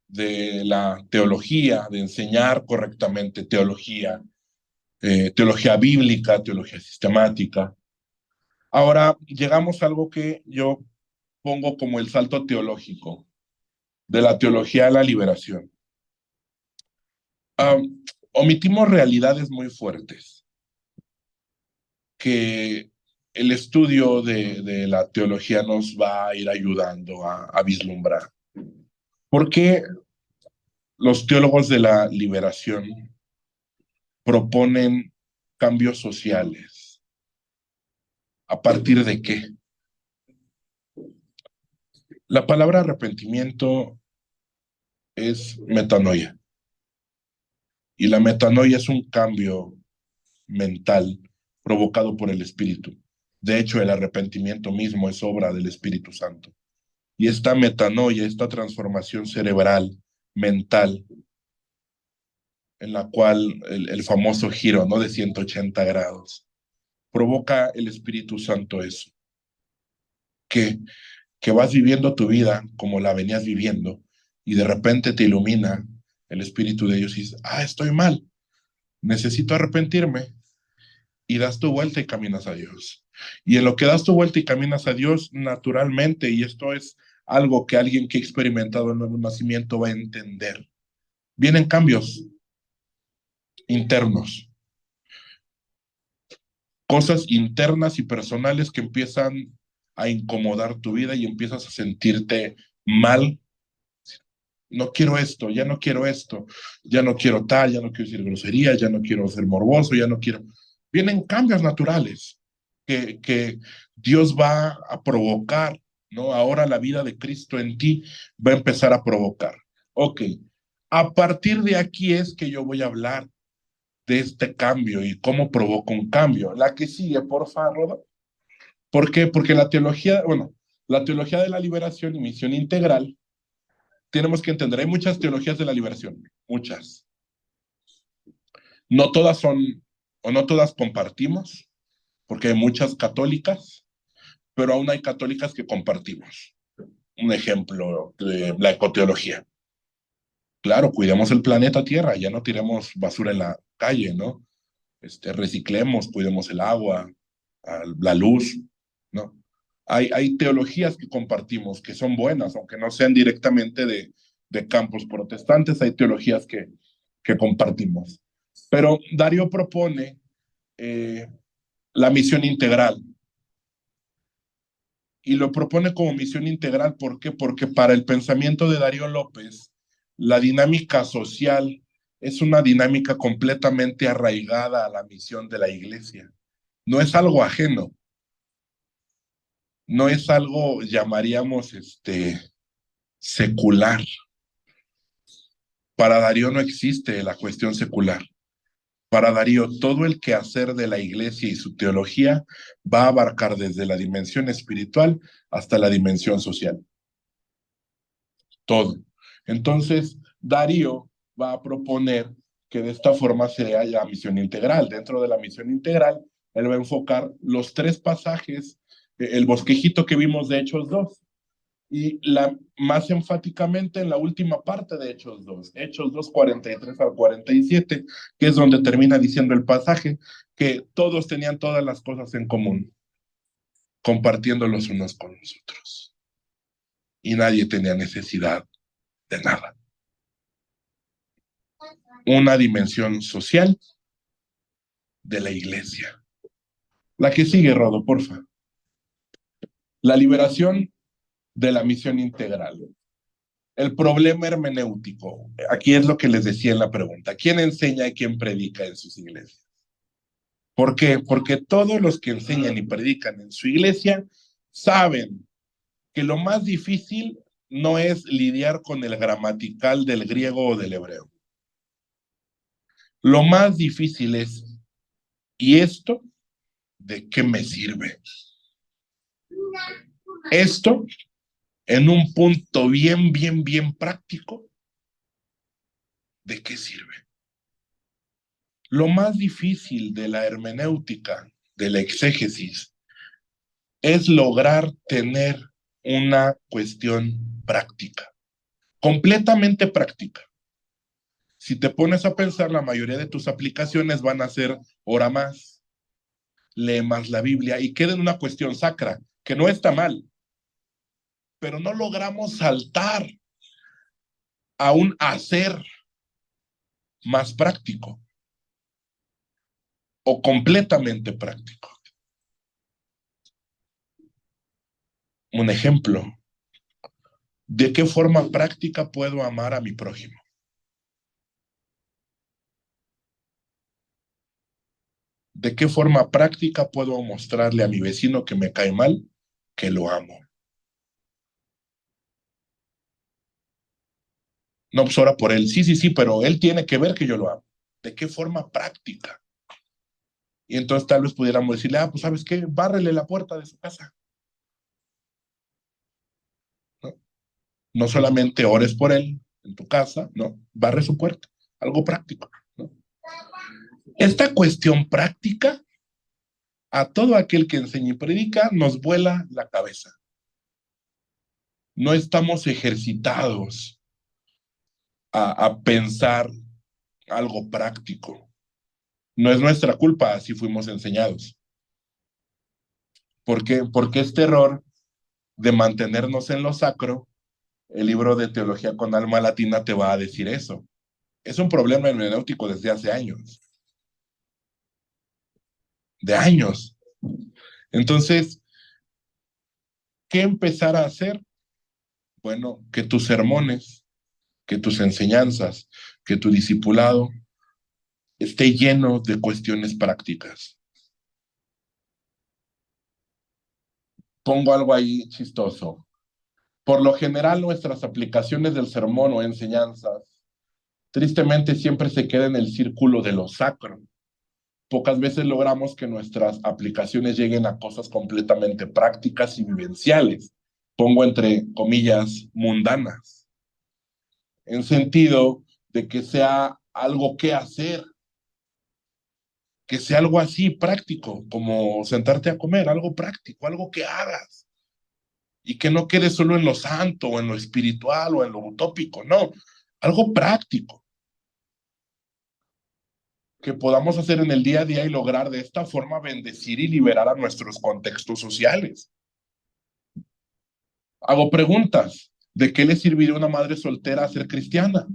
S2: de la teología, de enseñar correctamente teología, teología bíblica, teología sistemática. Ahora llegamos a algo que yo pongo como el salto teológico, de la teología a la liberación. Omitimos realidades muy fuertes que el estudio de la teología nos va a ir ayudando a vislumbrar. ¿Por qué los teólogos de la liberación proponen cambios sociales? ¿A partir de qué? La palabra arrepentimiento es metanoia. Y la metanoia es un cambio mental provocado por el Espíritu. De hecho, el arrepentimiento mismo es obra del Espíritu Santo. Y esta metanoia, esta transformación cerebral, mental, en la cual el famoso giro, ¿no?, de 180 grados, provoca el Espíritu Santo eso. Que vas viviendo tu vida como la venías viviendo y de repente te ilumina el Espíritu de Dios y dices: estoy mal, necesito arrepentirme, y das tu vuelta y caminas a Dios. Y en lo que das tu vuelta y caminas a Dios, naturalmente, y esto es algo que alguien que ha experimentado el nuevo nacimiento va a entender, Vienen cambios internos, cosas internas y personales que empiezan a incomodar tu vida y empiezas a sentirte mal. No quiero esto, ya no quiero esto, ya no quiero tal, ya no quiero decir grosería, ya no quiero ser morboso, ya no quiero. Vienen cambios naturales que Dios va a provocar, ¿no? Ahora la vida de Cristo en ti va a empezar a provocar. Ok, a partir de aquí es que yo voy a hablar de este cambio y cómo provoca un cambio. La que sigue, por favor, Roda. ¿Por qué? Porque la teología, bueno, la teología de la liberación y misión integral tenemos que entender, hay muchas teologías de la liberación, muchas. No todas son, o no todas compartimos, porque hay muchas católicas, pero aún hay católicas que compartimos. Un ejemplo de la ecoteología. Claro, cuidemos el planeta Tierra, ya no tiremos basura en la calle, ¿no? Reciclemos, cuidemos el agua, la luz, ¿no? Hay teologías que compartimos que son buenas, aunque no sean directamente de campos protestantes, hay teologías que compartimos. Pero Darío propone eh, la misión integral. Y lo propone como misión integral, ¿por qué? Porque para el pensamiento de Darío López, la dinámica social es una dinámica completamente arraigada a la misión de la iglesia. No es algo ajeno, no es algo, llamaríamos, secular. Para Darío no existe la cuestión secular. Para Darío, todo el quehacer de la iglesia y su teología va a abarcar desde la dimensión espiritual hasta la dimensión social. Todo. Entonces, Darío va a proponer que de esta forma se haya misión integral. Dentro de la misión integral, él va a enfocar los tres pasajes, el bosquejito que vimos de Hechos 2, y más enfáticamente en la última parte de Hechos 2, Hechos 2, 43 al 47, que es donde termina diciendo el pasaje que todos tenían todas las cosas en común, compartiendo los unos con los otros. Y nadie tenía necesidad de nada. Una dimensión social de la iglesia. La que sigue, Rodo, porfa. La liberación de la misión integral. El problema hermenéutico. Aquí es lo que les decía en la pregunta. ¿Quién enseña y quién predica en sus iglesias? ¿Por qué? Porque todos los que enseñan y predican en su iglesia saben que lo más difícil no es lidiar con el gramatical del griego o del hebreo. Lo más difícil es, ¿y esto de qué me sirve? Esto, en un punto bien práctico, ¿de qué sirve? Lo más difícil de la hermenéutica, de la exégesis, es lograr tener una cuestión práctica, completamente práctica. Si te pones a pensar, la mayoría de tus aplicaciones van a ser ora más, lee más la Biblia y queda en una cuestión sacra, que no está mal, pero no logramos saltar a un hacer más práctico o completamente práctico. Un ejemplo, ¿de qué forma práctica puedo amar a mi prójimo? ¿De qué forma práctica puedo mostrarle a mi vecino que me cae mal que lo amo? No, pues ora por él. Sí, pero él tiene que ver que yo lo amo. ¿De qué forma práctica? Y entonces tal vez pudiéramos decirle, pues ¿sabes qué? Bárrele la puerta de su casa. ¿No? No solamente ores por él en tu casa, no, barre su puerta. Algo práctico, ¿no? Esta cuestión práctica, a todo aquel que enseña y predica, nos vuela la cabeza. No estamos ejercitados a pensar algo práctico. No es nuestra culpa, así fuimos enseñados. ¿Por qué? Porque este error de mantenernos en lo sacro, el libro de Teología con Alma Latina te va a decir eso. Es un problema hermenéutico desde hace años, de años. Entonces, ¿qué empezar a hacer? Bueno, que tus sermones, que tus enseñanzas, que tu discipulado esté lleno de cuestiones prácticas. Pongo algo ahí chistoso. Por lo general, nuestras aplicaciones del sermón o enseñanzas, tristemente siempre se quedan en el círculo de lo sacro. Pocas veces logramos que nuestras aplicaciones lleguen a cosas completamente prácticas y vivenciales. Pongo entre comillas mundanas, en sentido de que sea algo que hacer, que sea algo así práctico, como sentarte a comer, algo práctico, algo que hagas. Y que no quede solo en lo santo o en lo espiritual o en lo utópico, no, algo práctico que podamos hacer en el día a día y lograr de esta forma bendecir y liberar a nuestros contextos sociales. Hago preguntas. ¿De qué le serviría a una madre soltera a ser cristiana?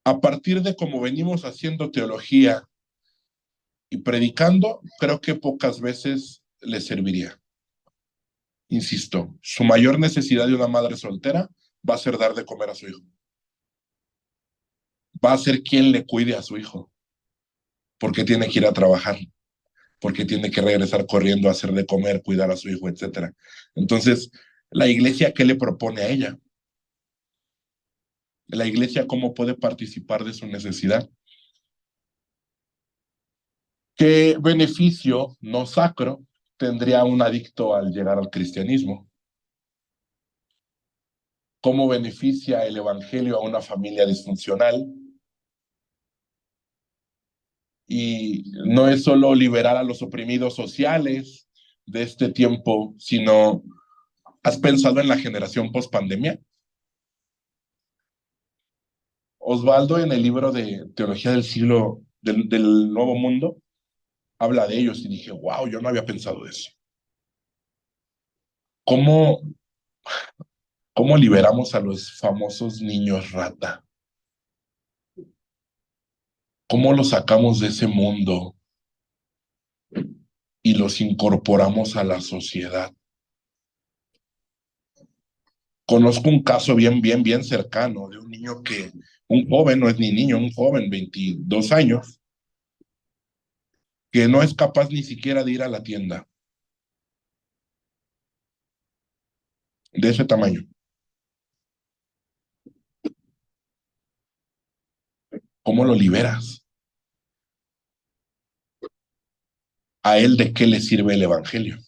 S2: A partir de cómo venimos haciendo teología y predicando, creo que pocas veces le serviría. Insisto, su mayor necesidad de una madre soltera va a ser dar de comer a su hijo. Va a ser quien le cuide a su hijo, porque tiene que ir a trabajar, porque tiene que regresar corriendo a hacer de comer, cuidar a su hijo, etcétera. Entonces, la iglesia, ¿qué le propone a ella? La iglesia, ¿cómo puede participar de su necesidad? ¿Qué beneficio no sacro tendría un adicto al llegar al cristianismo? ¿Cómo beneficia el evangelio a una familia disfuncional? Y no es solo liberar a los oprimidos sociales de este tiempo, sino, ¿has pensado en la generación post-pandemia? Osvaldo en el libro de Teología del Siglo, del Nuevo Mundo, habla de ellos y dije, wow, yo no había pensado eso. ¿Cómo, cómo liberamos a los famosos niños rata? ¿Cómo los sacamos de ese mundo y los incorporamos a la sociedad? Conozco un caso bien cercano de un niño que, un joven, no es ni niño, un joven, 22 años, que no es capaz ni siquiera de ir a la tienda, de ese tamaño. ¿Cómo lo liberas? ¿A él de qué le sirve el evangelio?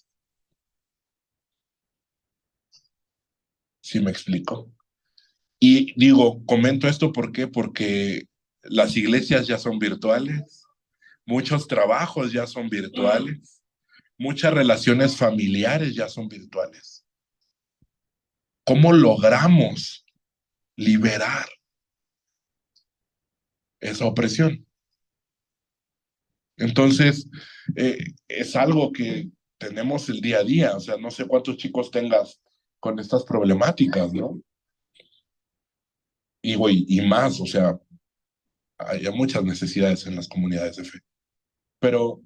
S2: ¿Sí me explico? Y digo, comento esto ¿por qué? Porque las iglesias ya son virtuales, muchos trabajos ya son virtuales, muchas relaciones familiares ya son virtuales. ¿Cómo logramos liberar esa opresión? Entonces, es algo que tenemos el día a día, o sea, no sé cuántos chicos tengas con estas problemáticas, ¿no? Y más, o sea, hay muchas necesidades en las comunidades de fe. Pero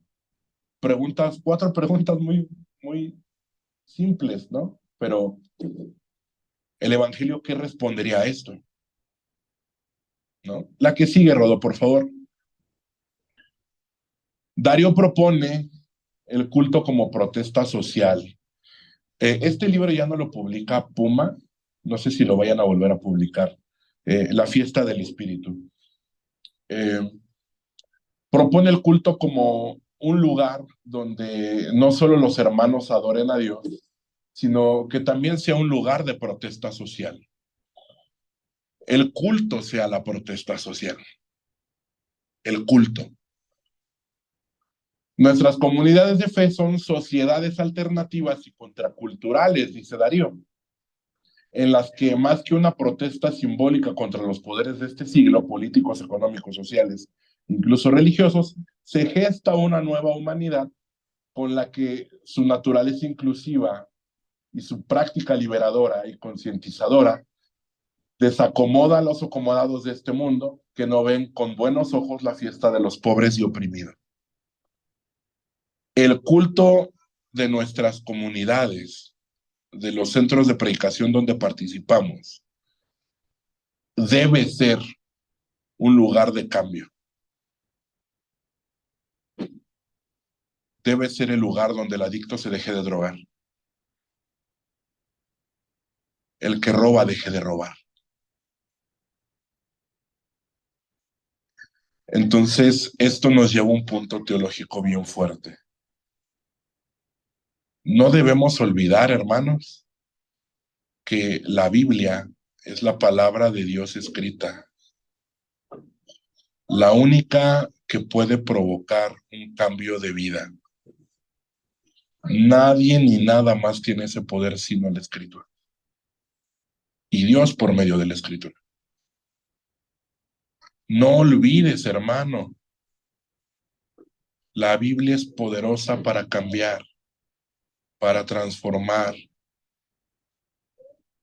S2: cuatro preguntas muy simples, ¿no? Pero el Evangelio, ¿qué respondería a esto? ¿No? La que sigue, Rodo, por favor. Darío propone el culto como protesta social. Este libro ya no lo publica Puma, no sé si lo vayan a volver a publicar. La fiesta del Espíritu. Eh, Propone el culto como un lugar donde no solo los hermanos adoren a Dios, sino que también sea un lugar de protesta social. El culto sea la protesta social. El culto. Nuestras comunidades de fe son sociedades alternativas y contraculturales, dice Darío, en las que más que una protesta simbólica contra los poderes de este siglo, políticos, económicos, sociales, incluso religiosos, se gesta una nueva humanidad con la que su naturaleza inclusiva y su práctica liberadora y concientizadora Desacomoda a los acomodados de este mundo que no ven con buenos ojos la fiesta de los pobres y oprimidos. El culto de nuestras comunidades, de los centros de predicación donde participamos, debe ser un lugar de cambio. Debe ser el lugar donde el adicto se deje de drogar. El que roba deje de robar. Entonces, esto nos lleva a un punto teológico bien fuerte. No debemos olvidar, hermanos, que la Biblia es la palabra de Dios escrita, la única que puede provocar un cambio de vida. Nadie ni nada más tiene ese poder sino la Escritura. Y Dios por medio de la Escritura. No olvides, hermano, la Biblia es poderosa para cambiar, para transformar.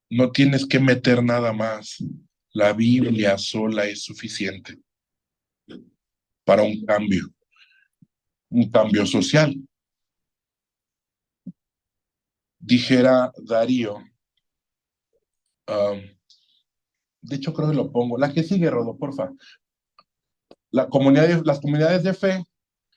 S2: No tienes que meter nada más. La Biblia sola es suficiente para un cambio social. Dijera Darío, de hecho creo que lo pongo, la que sigue, Rodo, porfa. Las comunidades de fe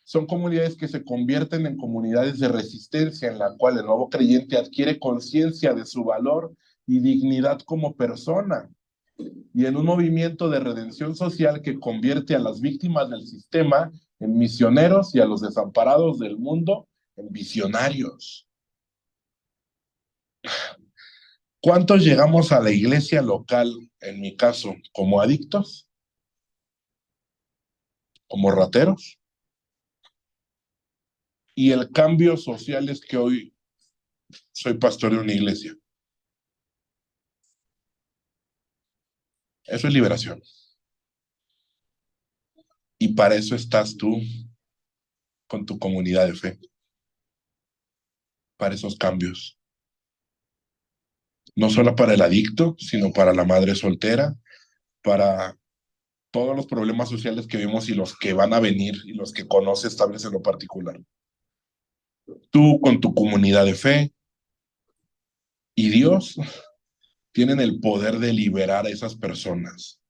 S2: son comunidades que se convierten en comunidades de resistencia en la cual el nuevo creyente adquiere conciencia de su valor y dignidad como persona, y en un movimiento de redención social que convierte a las víctimas del sistema en misioneros y a los desamparados del mundo en visionarios. ¿Cuántos llegamos a la iglesia local, en mi caso, como adictos? ¿Como rateros? Y el cambio social es que hoy soy pastor de una iglesia. Eso es liberación. Y para eso estás tú con tu comunidad de fe. Para esos cambios. No solo para el adicto, sino para la madre soltera, para todos los problemas sociales que vimos y los que van a venir y los que conoces tal vez en lo particular. Tú con tu comunidad de fe y Dios tienen el poder de liberar a esas personas,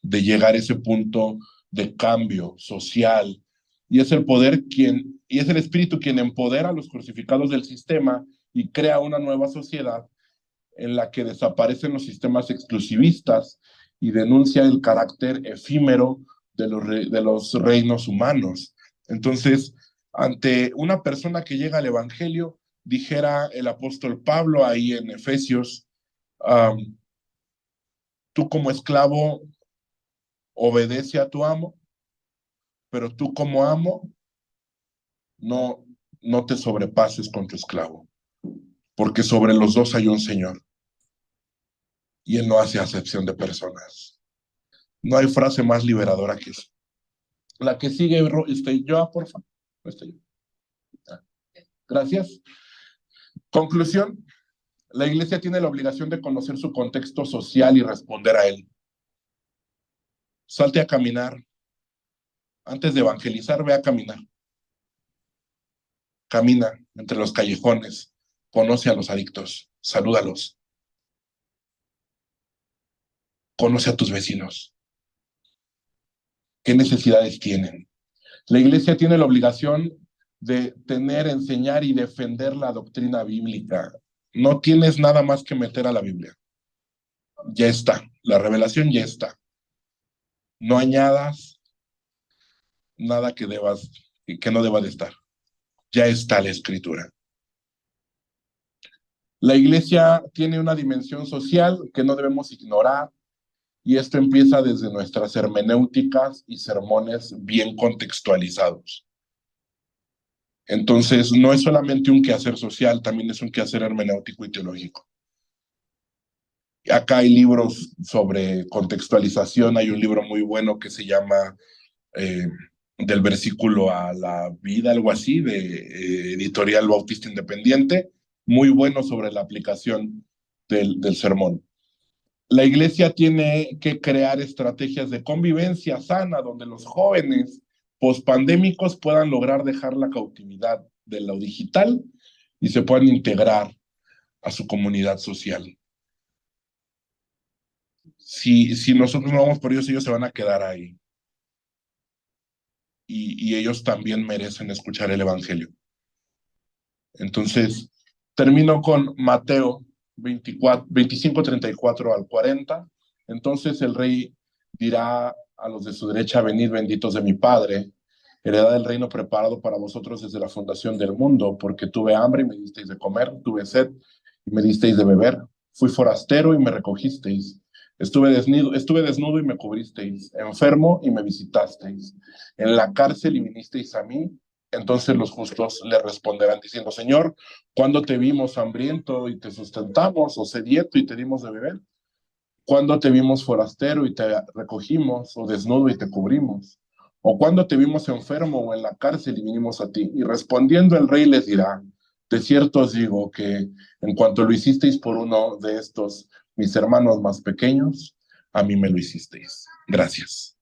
S2: de llegar a ese punto de cambio social. Y es el poder y es el Espíritu quien empodera a los crucificados del sistema y crea una nueva sociedad en la que desaparecen los sistemas exclusivistas y denuncia el carácter efímero de los reinos humanos. Entonces, ante una persona que llega al Evangelio, dijera el apóstol Pablo ahí en Efesios, tú como esclavo obedece a tu amo, pero tú como amo no te sobrepases con tu esclavo, porque sobre los dos hay un Señor y Él no hace acepción de personas. No hay frase más liberadora que eso. La que sigue, yo, por favor. Gracias. Conclusión. La iglesia tiene la obligación de conocer su contexto social y responder a él. Salte a caminar. Antes de evangelizar, ve a caminar. Camina entre los callejones. Conoce a los adictos. Salúdalos. Conoce a tus vecinos. ¿Qué necesidades tienen? La iglesia tiene la obligación de tener, enseñar y defender la doctrina bíblica. No tienes nada más que meter a la Biblia. Ya está. La revelación ya está. No añadas nada que no deba de estar. Ya está la Escritura. La iglesia tiene una dimensión social que no debemos ignorar, y esto empieza desde nuestras hermenéuticas y sermones bien contextualizados. Entonces, no es solamente un quehacer social, también es un quehacer hermenéutico y teológico. Acá hay libros sobre contextualización, hay un libro muy bueno que se llama Del versículo a la vida, algo así, de Editorial Bautista Independiente, muy bueno sobre la aplicación del sermón. La iglesia tiene que crear estrategias de convivencia sana donde los jóvenes pospandémicos puedan lograr dejar la cautividad de lo digital y se puedan integrar a su comunidad social. Si nosotros no vamos por ellos se van a quedar ahí. Y ellos también merecen escuchar el Evangelio. Entonces, termino con Mateo 25, 34 al 40. Entonces el rey dirá a los de su derecha: venid benditos de mi Padre, heredad del reino preparado para vosotros desde la fundación del mundo, porque tuve hambre y me disteis de comer, tuve sed y me disteis de beber, fui forastero y me recogisteis, estuve desnudo y me cubristeis, enfermo y me visitasteis, en la cárcel y vinisteis a mí. Entonces los justos le responderán diciendo: Señor, ¿cuándo te vimos hambriento y te sustentamos, o sediento y te dimos de beber? ¿Cuándo te vimos forastero y te recogimos, o desnudo y te cubrimos? ¿O cuándo te vimos enfermo o en la cárcel y vinimos a ti? Y respondiendo el rey les dirá: de cierto os digo que en cuanto lo hicisteis por uno de estos mis hermanos más pequeños, a mí me lo hicisteis. Gracias.